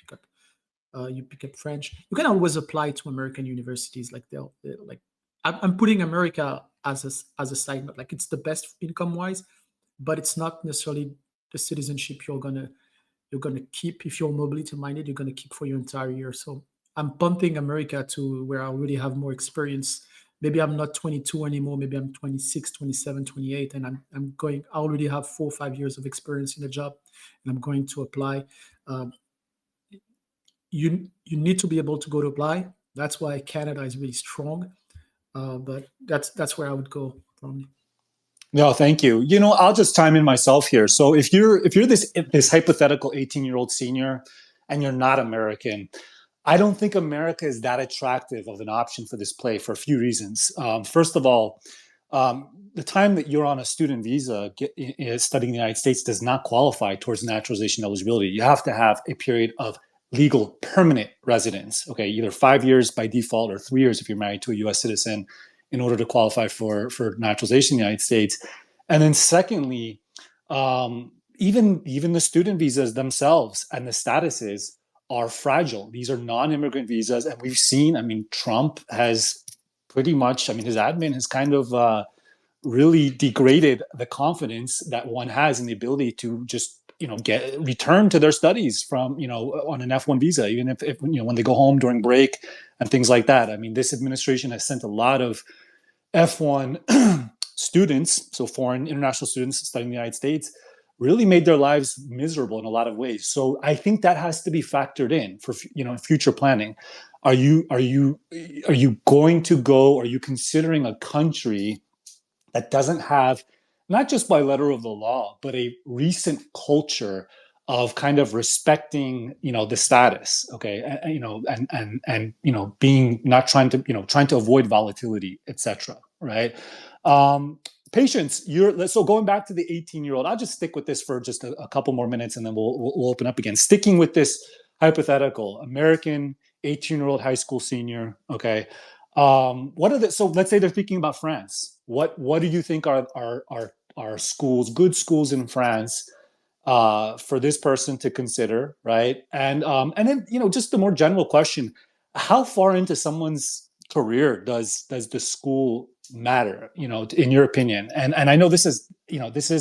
pick up French. You can always apply to American universities. Like they'll like I'm putting America as a side note. Like it's the best income wise, but it's not necessarily the citizenship you're gonna keep. If you're mobility minded, you're gonna keep for your entire year. So I'm punting America to where I already have more experience. Maybe I'm not 22 anymore. Maybe I'm 26, 27, 28, and I already have 4 or 5 years of experience in the job, and I'm going to apply. You need to be able to go to apply. That's why Canada is really strong. But that's where I would go from. No, thank you. You know, I'll just chime in myself here. So if you're this hypothetical 18-year-old senior and you're not American, I don't think America is that attractive of an option for this play for a few reasons. First of all, the time that you're on a student visa studying in the United States does not qualify towards naturalization eligibility. You have to have a period of legal permanent residence, okay, either 5 years by default or 3 years if you're married to a U.S. citizen in order to qualify for naturalization in the United States. And then secondly, even the student visas themselves and the statuses are fragile. These are non-immigrant visas. And we've seen, I mean, Trump has pretty much, I mean, his admin has kind of really degraded the confidence that one has in the ability to just, you know, return to their studies from, you know, on an F1 visa, even if you know, when they go home during break and things like that. I mean, this administration has sent a lot of F1 students, so foreign international students studying in the United States, really made their lives miserable in a lot of ways. So I think that has to be factored in for, you know, future planning. Are you going to go? Are you considering a country that doesn't have, not just by letter of the law, but a recent culture of kind of respecting, you know, the status, okay, and, you know, and you know, being not trying to avoid volatility, etc. Right? Patience, so going back to the 18-year-old, I'll just stick with this for just a couple more minutes, and then we'll open up again. Sticking with this hypothetical American 18-year-old high school senior, okay. So let's say they're thinking about France. What do you think are schools, good schools in France for this person to consider, right? And then just the more general question: how far into someone's career does the school matter? In your opinion? And I know this is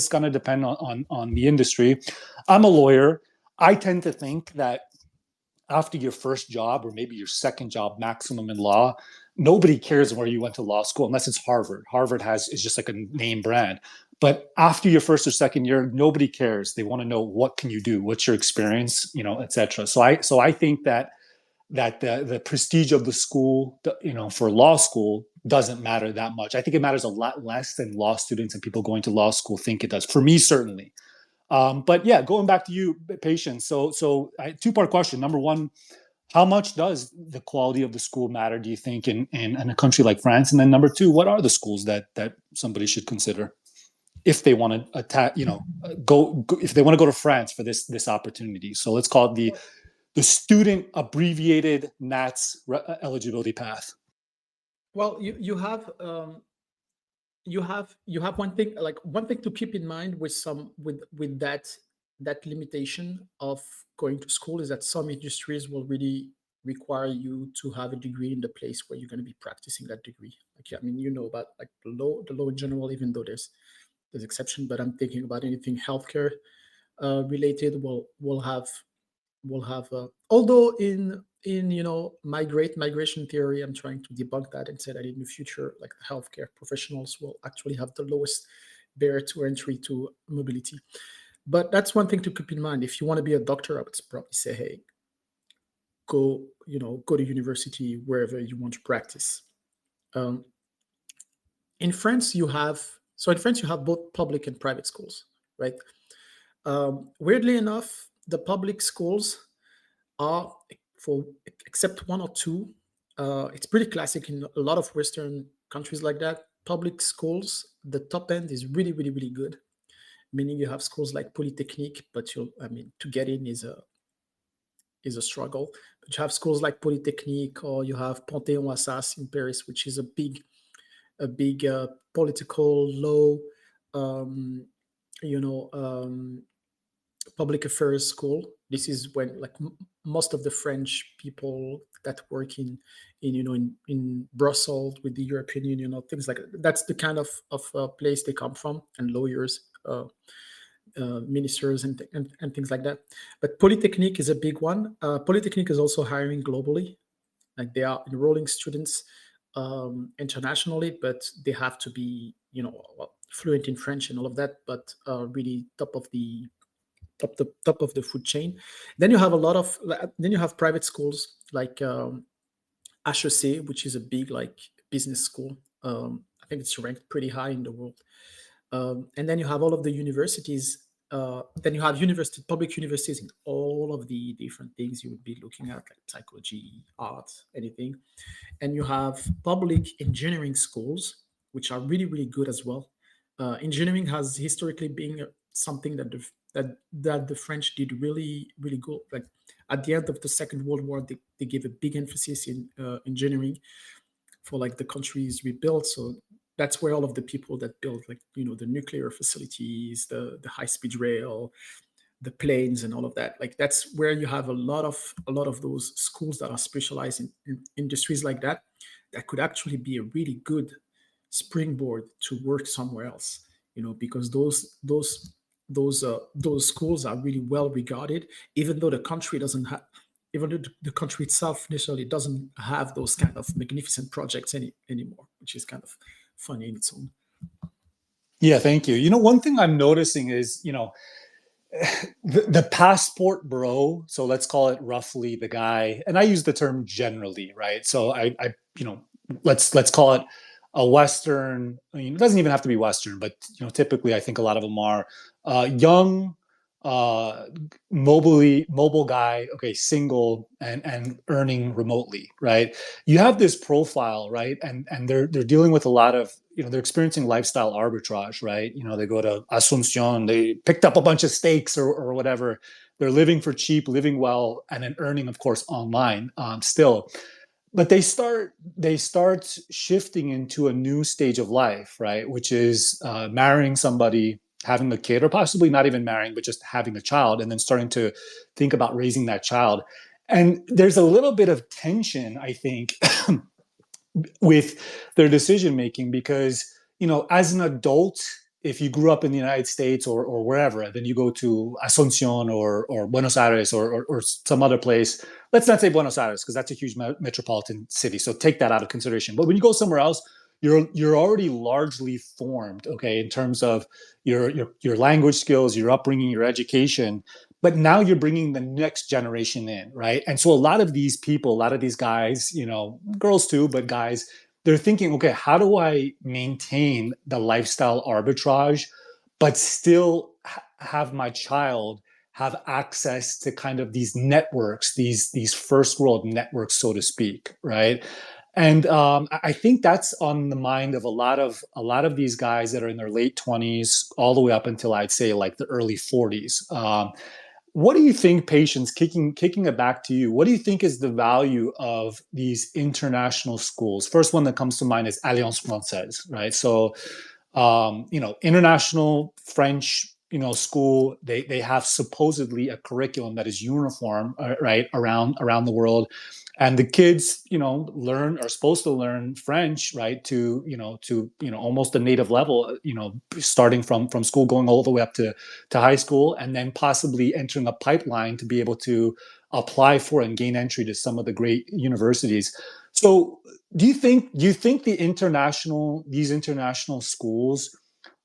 going to depend on the industry. I'm a lawyer. I tend to think that after your first job or maybe your second job maximum in law, nobody cares where you went to law school unless it's Harvard. Harvard is just like a name brand. But after your first or second year, nobody cares. They want to know, what can you do, what's your experience, etc. So I think that the prestige of the school, for law school, doesn't matter that much. I think it matters a lot less than law students and people going to law school think it does. For me, certainly. But yeah, going back to you, Patience. So two-part question. Number one, how much does the quality of the school matter, do you think, in a country like France? And then number two, what are the schools that somebody should consider if they want to go if they want to go to France for this opportunity? So let's call it the student abbreviated NATS eligibility path. Well, you have one thing, to keep in mind with that limitation of going to school, is that some industries will really require you to have a degree in the place where you're going to be practicing that degree. Like, I mean, about like the law in general, even though there's exception, but I'm thinking about anything healthcare related will have although in migration theory, I'm trying to debunk that and say that in the future, like, the healthcare professionals will actually have the lowest barrier to entry to mobility. But that's one thing to keep in mind. If you want to be a doctor, I would probably say, hey, go to university wherever you want to practice. In France, you have both public and private schools, right? Weirdly enough, the public schools are, except one or two, it's pretty classic in a lot of Western countries like that. Public schools, the top end is really, really, really good. Meaning you have schools like Polytechnique, but to get in is a struggle. But you have schools like Polytechnique, or you have Panthéon Assas in Paris, which is a big political law, public affairs school. This is when, like, most of the French people that work in Brussels with the European Union, or things like that. That's the kind of place they come from, and lawyers, ministers, and things like that. But Polytechnique is a big one. Polytechnique is also hiring globally. Like, they are enrolling students internationally, but they have to be fluent in French and all of that, but really top of the food chain. Then you have private schools like HEC, which is a big, like, business school. I think it's ranked pretty high in the world. And then you have all of the universities. Then you have public universities in all of the different things you would be looking at, like psychology, art, anything. And you have public engineering schools, which are really, really good as well. Engineering has historically been something that the French did really, really good. Like, at the end of the Second World War, they gave a big emphasis in engineering for, like, the countries rebuilt. So that's where all of the people that built, like, the nuclear facilities, the high-speed rail, the planes, and all of that. Like, that's where you have a lot of those schools that are specialized in industries like that could actually be a really good springboard to work somewhere else. Because those schools are really well regarded, even though the country doesn't have, even though the country itself necessarily doesn't have those kind of magnificent projects anymore, which is kind of funny in its own. Yeah, thank you. One thing I'm noticing is, the passport bro, so let's call it roughly the guy, and I use the term generally, right? So I let's call it a Western. I mean, it doesn't even have to be Western, but typically I think a lot of them are young, mobile guy, okay, single, and earning remotely, right? You have this profile, right? And they're dealing with a lot of, they're experiencing lifestyle arbitrage, right? They go to Asuncion, they picked up a bunch of steaks or whatever. They're living for cheap, living well, and then earning, of course, online still. But they start shifting into a new stage of life, right? Which is marrying somebody, having a kid, or possibly not even marrying, but just having a child, and then starting to think about raising that child. And there's a little bit of tension, I think, with their decision making, because, you know, as an adult, if you grew up in the United States or wherever, then you go to Asuncion or Buenos Aires or some other place. Let's not say Buenos Aires, because that's a huge metropolitan city, so take that out of consideration. But when you go somewhere else, you're already largely formed, okay, in terms of your language skills, your upbringing, your education. But now you're bringing the next generation in, right? And so a lot of these people, a lot of these guys, you know, girls too, but guys, they're thinking, okay, how do I maintain the lifestyle arbitrage, but still have my child have access to kind of these networks, these first world networks, so to speak, right? And I think that's on the mind of a lot of these guys that are in their late 20s, all the way up until, I'd say, like the early 40s. What do you think, Patience, kicking it back to you, what do you think is the value of these international schools? First one that comes to mind is Alliance Française, right? So, you know, international French, you know, school, they have supposedly a curriculum that is uniform, right, around the world. And the kids, you know, are supposed to learn French, right, to almost a native level, you know, starting from school, going all the way up to high school, and then possibly entering a pipeline to be able to apply for and gain entry to some of the great universities. So do you think these international schools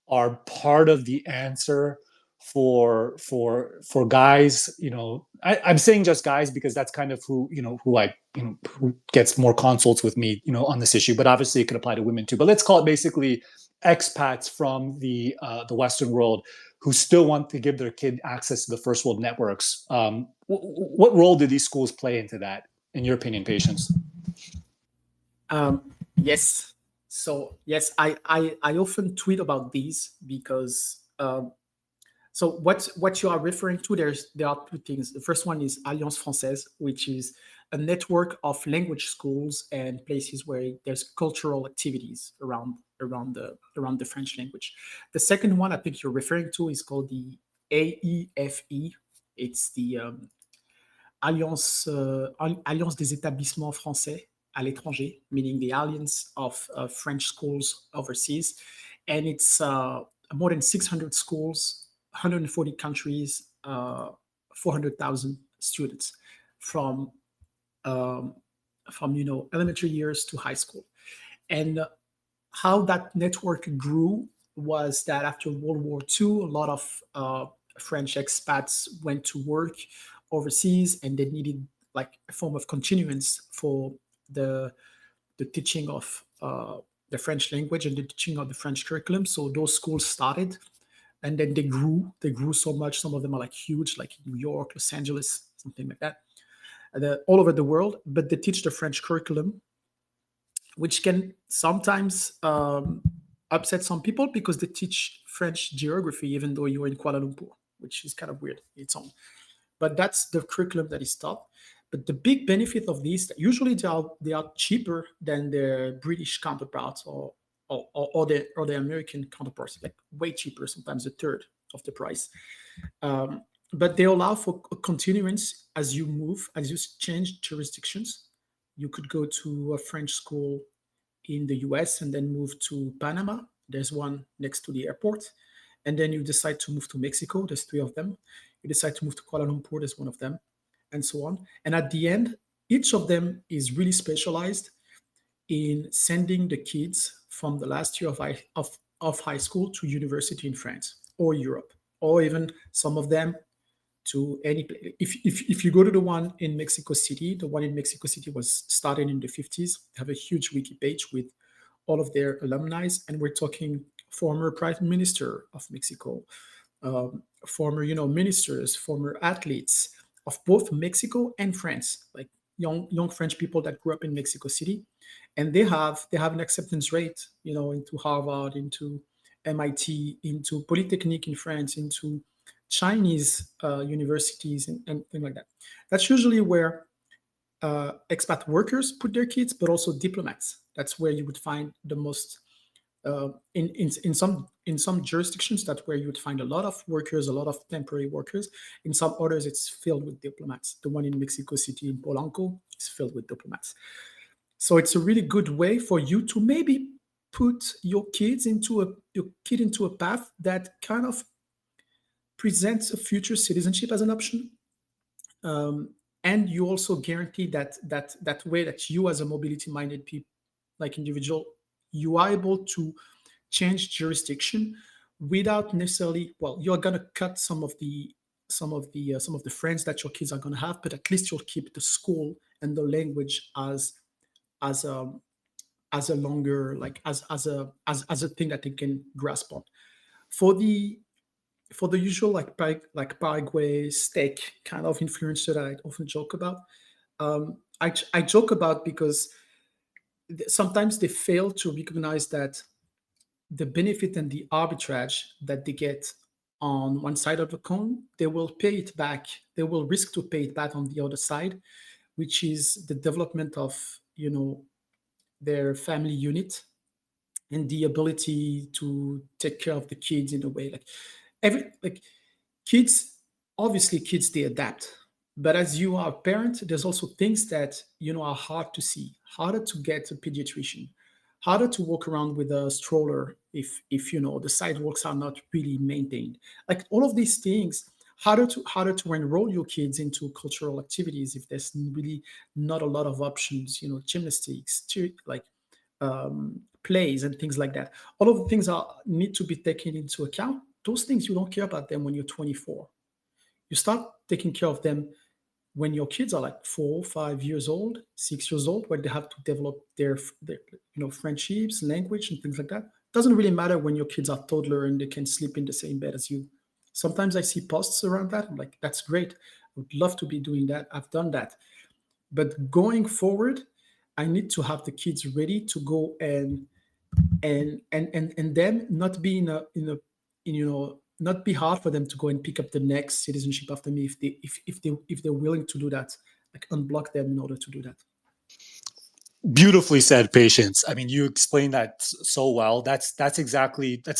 are part of the answer for guys? You know, I'm saying just guys because that's kind of who who gets more consults with me, you know, on this issue. But obviously, it could apply to women too. But let's call it basically expats from the Western world who still want to give their kid access to the first world networks. What role do these schools play into that, in your opinion, Patience? Yes. So yes, I often tweet about these because so what you are referring to, there are two things. The first one is Alliance Française, which is a network of language schools and places where there's cultural activities around the French language. The second one I think you're referring to is called the AEFE. It's the Alliance des établissements français à l'étranger, meaning the Alliance of French schools overseas. And it's more than 600 schools, 140 countries, 400,000 students from elementary years to high school. And how that network grew was that after World War II, a lot of French expats went to work overseas, and they needed like a form of continuance for the teaching of the French language and the teaching of the French curriculum. So those schools started, and then they grew. They grew so much. Some of them are like huge, like New York, Los Angeles, something like that, all over the world. But they teach the French curriculum, which can sometimes upset some people because they teach French geography, even though you're in Kuala Lumpur, which is kind of weird in its own. But that's the curriculum that is taught. But the big benefit of these, usually they are cheaper than their British counterparts or the American counterparts, like way cheaper, sometimes a third of the price. But they allow for a continuance as you move, as you change jurisdictions. You could go to a French school in the US and then move to Panama. There's one next to the airport. And then you decide to move to Mexico. There's 3 of them. You decide to move to Kuala Lumpur. There's 1 of them, and so on. And at the end, each of them is really specialized in sending the kids from the last year of high school to university in France or Europe, or even some of them to any place. If you go to the one in Mexico City, the one in Mexico City was started in the 50s. They have a huge wiki page with all of their alumni, and we're talking former prime minister of Mexico, former ministers, former athletes of both Mexico and France, like young French people that grew up in Mexico City, and they have an acceptance rate, into Harvard, into MIT, into Polytechnique in France, into Chinese universities and things like that. That's usually where expat workers put their kids, but also diplomats. That's where you would find the most in some jurisdictions that where you would find a lot of workers, a lot of temporary workers. In some others, it's filled with diplomats. The one in Mexico City in Polanco is filled with diplomats. So it's a really good way for you to maybe put your kid into a path that kind of presents a future citizenship as an option. And you also guarantee that way that you as a mobility minded people like individual, you are able to change jurisdiction without necessarily, well, you're going to cut some of the friends that your kids are going to have, but at least you'll keep the school and the language as a longer, like as a thing that they can grasp on. For the usual like Paraguay steak kind of influencer that I often joke about, I joke about because sometimes they fail to recognize that the benefit and the arbitrage that they get on one side of the coin, they will pay it back. They will risk to pay it back on the other side, which is the development of their family unit and the ability to take care of the kids in a way like kids. Obviously, kids they adapt, but as you are a parent, there's also things that are hard to see, harder to get a pediatrician, harder to walk around with a stroller if the sidewalks are not really maintained. Like all of these things, harder to enroll your kids into cultural activities if there's really not a lot of options. Gymnastics, like plays and things like that. All of the things need to be taken into account. Those things you don't care about them when you're 24. You start taking care of them when your kids are like 4, 5 years old, 6 years old, where they have to develop their friendships, language, and things like that. Doesn't really matter when your kids are toddler and they can sleep in the same bed as you. Sometimes I see posts around that. I'm like, that's great. I would love to be doing that. I've done that. But going forward, I need to have the kids ready to go and then not be not be hard for them to go and pick up the next citizenship after me if they're willing to do that, like unblock them in order to do that. Beautifully said, Patience. I mean, you explained that so well. That's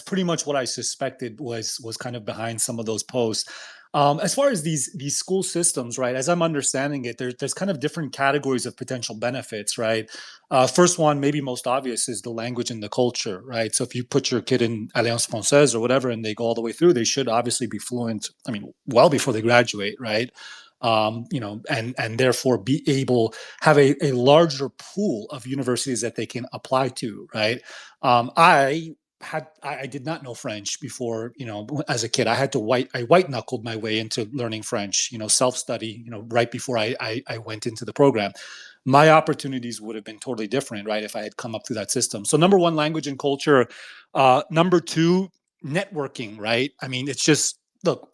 pretty much what I suspected was kind of behind some of those posts. As far as these school systems, right? As I'm understanding it, there's kind of different categories of potential benefits, right? First one, maybe most obvious, is the language and the culture, right? So if you put your kid in Alliance Française or whatever, and they go all the way through, they should obviously be fluent. I mean, well before they graduate, right? And therefore be able have a larger pool of universities that they can apply to, right? I did not know French before, as a kid. I white knuckled my way into learning French, self-study, right before I went into the program. My opportunities would have been totally different, right, if I had come up through that system. So number one, language and culture. Number two, networking, right? I mean, it's just, look,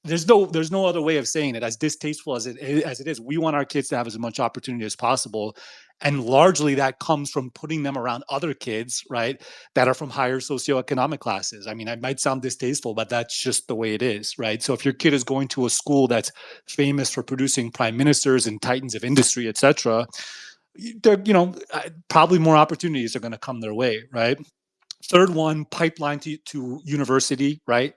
there's no other way of saying it. As distasteful as it is, we want our kids to have as much opportunity as possible, and largely that comes from putting them around other kids, right, that are from higher socioeconomic classes. I mean, it might sound distasteful, but that's just the way it is, right? So if your kid is going to a school that's famous for producing prime ministers and titans of industry, etc., probably more opportunities are going to come their way, right? Third one, pipeline to university, right?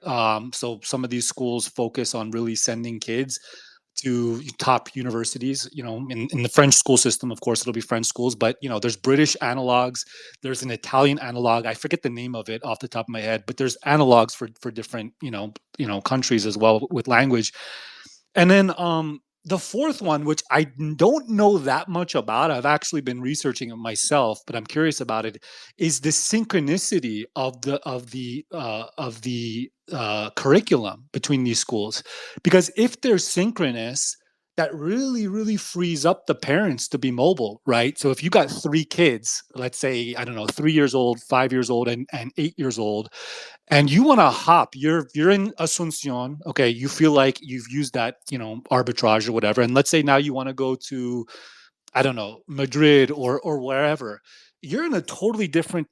So some of these schools focus on really sending kids to top universities. In the French school system, of course, it'll be French schools, but there's British analogs, there's an Italian analog. I forget the name of it off the top of my head, but there's analogs for different countries as well with language. And then the fourth one, which I don't know that much about, I've actually been researching it myself, but I'm curious about it, is the synchronicity of the curriculum between these schools. Because if they're synchronous, that really, really frees up the parents to be mobile, right? So if you got 3 kids, let's say, I don't know, 3 years old, 5 years old, and 8 years old, and you want to hop, you're in Asuncion, okay, you feel like you've used that arbitrage or whatever, and let's say now you want to go to, I don't know, Madrid or wherever. you're in a totally different,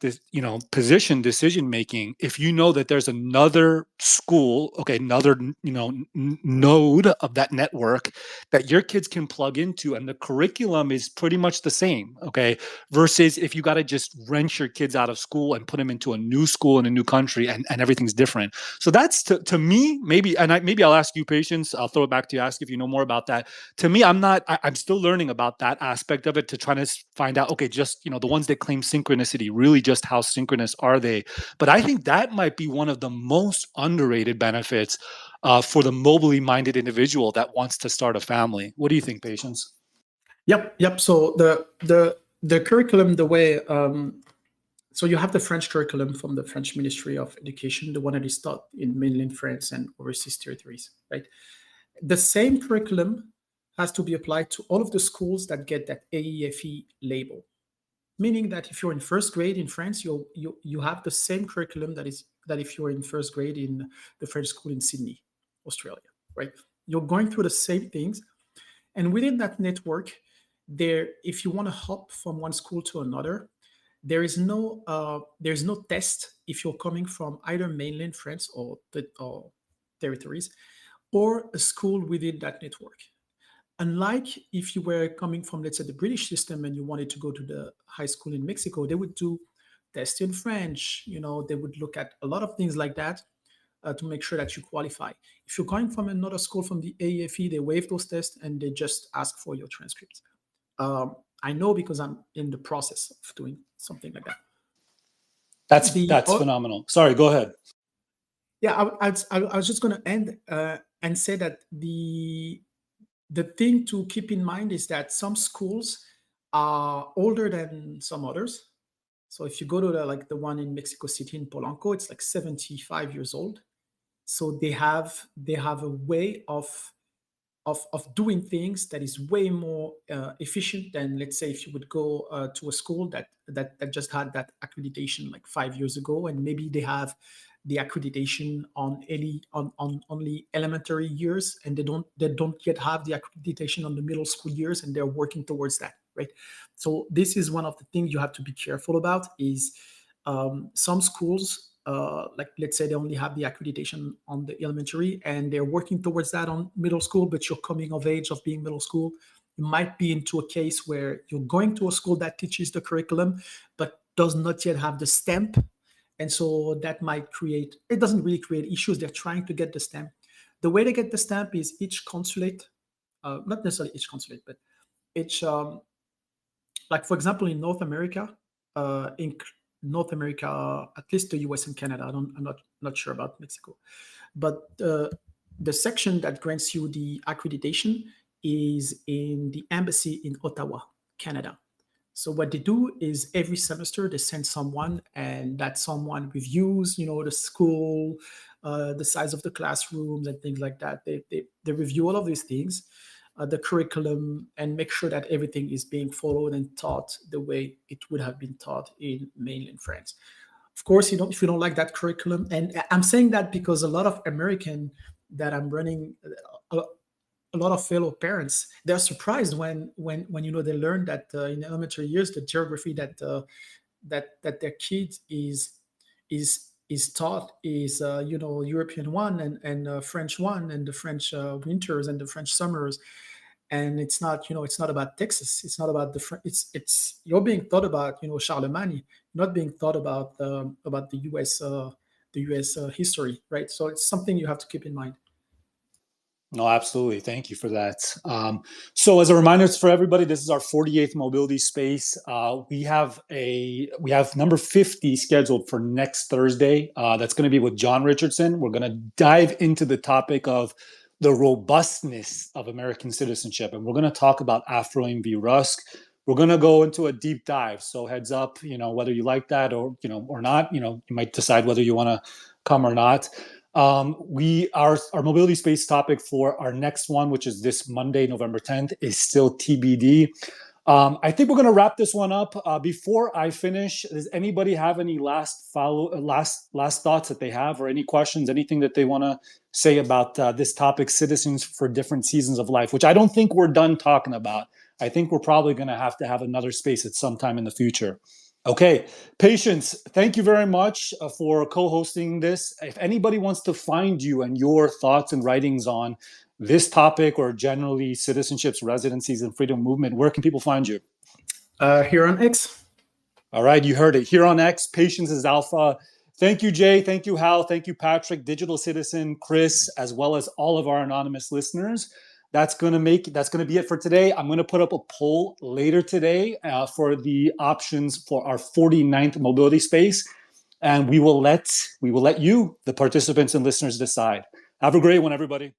position, decision making, if you know that there's another school, okay, another, node of that network that your kids can plug into, and the curriculum is pretty much the same, okay, versus if you got to just wrench your kids out of school and put them into a new school in a new country, and everything's different. So that's to me, maybe, and maybe I'll ask you, Patience, I'll throw it back to you, ask if you know more about that. To me, I'm still learning about that aspect of it to try to find out, okay, just, the ones that claim synchronicity, really just how synchronous are they? But I think that might be one of the most underrated benefits for the mobily minded individual that wants to start a family. What do you think, Patience? Yep. So the curriculum, the way so you have the French curriculum from the French Ministry of Education, the one that is taught in mainland France and overseas territories, right? The same curriculum has to be applied to all of the schools that get that AEFE label, meaning that if you're in first grade in France, you have the same curriculum that if you're in first grade in the French school in Sydney, Australia, right? You're going through the same things, and within that network, if you want to hop from one school to another, there's no test if you're coming from either mainland France or territories or a school within that network. Unlike if you were coming from, let's say, the British system and you wanted to go to the high school in Mexico, they would do tests in French. They would look at a lot of things like that to make sure that you qualify. If you're coming from another school from the AEFE, they waive those tests and they just ask for your transcripts. I know because I'm in the process of doing something like that. That's phenomenal. Sorry, go ahead. Yeah, I was just going to end and say that the thing to keep in mind is that some schools are older than some others. So if you go to the one in Mexico City in Polanco, it's like 75 years old. So they have a way of doing things that is way more efficient than, let's say, if you would go to a school that just had that accreditation like 5 years ago, and maybe they have the accreditation on only elementary years, and they don't yet have the accreditation on the middle school years, and they're working towards that, right? So this is one of the things you have to be careful about. Is some schools, like let's say they only have the accreditation on the elementary and they're working towards that on middle school, but you're coming of age of being middle school, you might be into a case where you're going to a school that teaches the curriculum but does not yet have the stamp. And so that might it doesn't really create issues. They're trying to get the stamp. The way they get the stamp is each consulate, not necessarily each consulate, but each, like for example, in North America, at least the US and Canada, I'm not sure about Mexico, but the section that grants you the accreditation is in the embassy in Ottawa, Canada. So what they do is every semester they send someone, and that someone reviews, the school, the size of the classrooms and things like that. They review all of these things, the curriculum, and make sure that everything is being followed and taught the way it would have been taught in mainland France. Of course, if you don't like that curriculum, and I'm saying that because a lot of American that I'm running, a lot of fellow parents, they're surprised when they learn that in elementary years the geography that their kids is taught is European one and French one, and the French winters and the French summers, and it's not about Texas, it's not about it's you're being thought about Charlemagne, not being thought about the US history, right? So it's something you have to keep in mind. No, absolutely. Thank you for that. So as a reminder for everybody, this is our 48th mobility space. We have number 50 scheduled for next Thursday. That's going to be with John Richardson. We're going to dive into the topic of the robustness of American citizenship. And we're going to talk about Afroing v. Rusk. We're going to go into a deep dive. So heads up, whether you like that or not, you might decide whether you want to come or not. Our mobility space topic for our next one, which is this Monday, November 10th, is still TBD. I think we're going to wrap this one up. Before I finish, does anybody have any last thoughts that they have, or any questions, anything that they want to say about this topic, citizens for different seasons of life, which I don't think we're done talking about. I think we're probably going to have another space at some time in the future. Okay, Patience, thank you very much for co-hosting this. If anybody wants to find you and your thoughts and writings on this topic or generally citizenships, residencies, and freedom movement, where can people find you? Here on X. All right, you heard it. Here on X, Patience is Alpha. Thank you, Jay. Thank you, Hal. Thank you, Patrick, Digital Citizen, Chris, as well as all of our anonymous listeners. That's gonna be it for today. I'm gonna put up a poll later today for the options for our 49th mobility space, and we will let you, the participants and listeners, decide. Have a great one, everybody.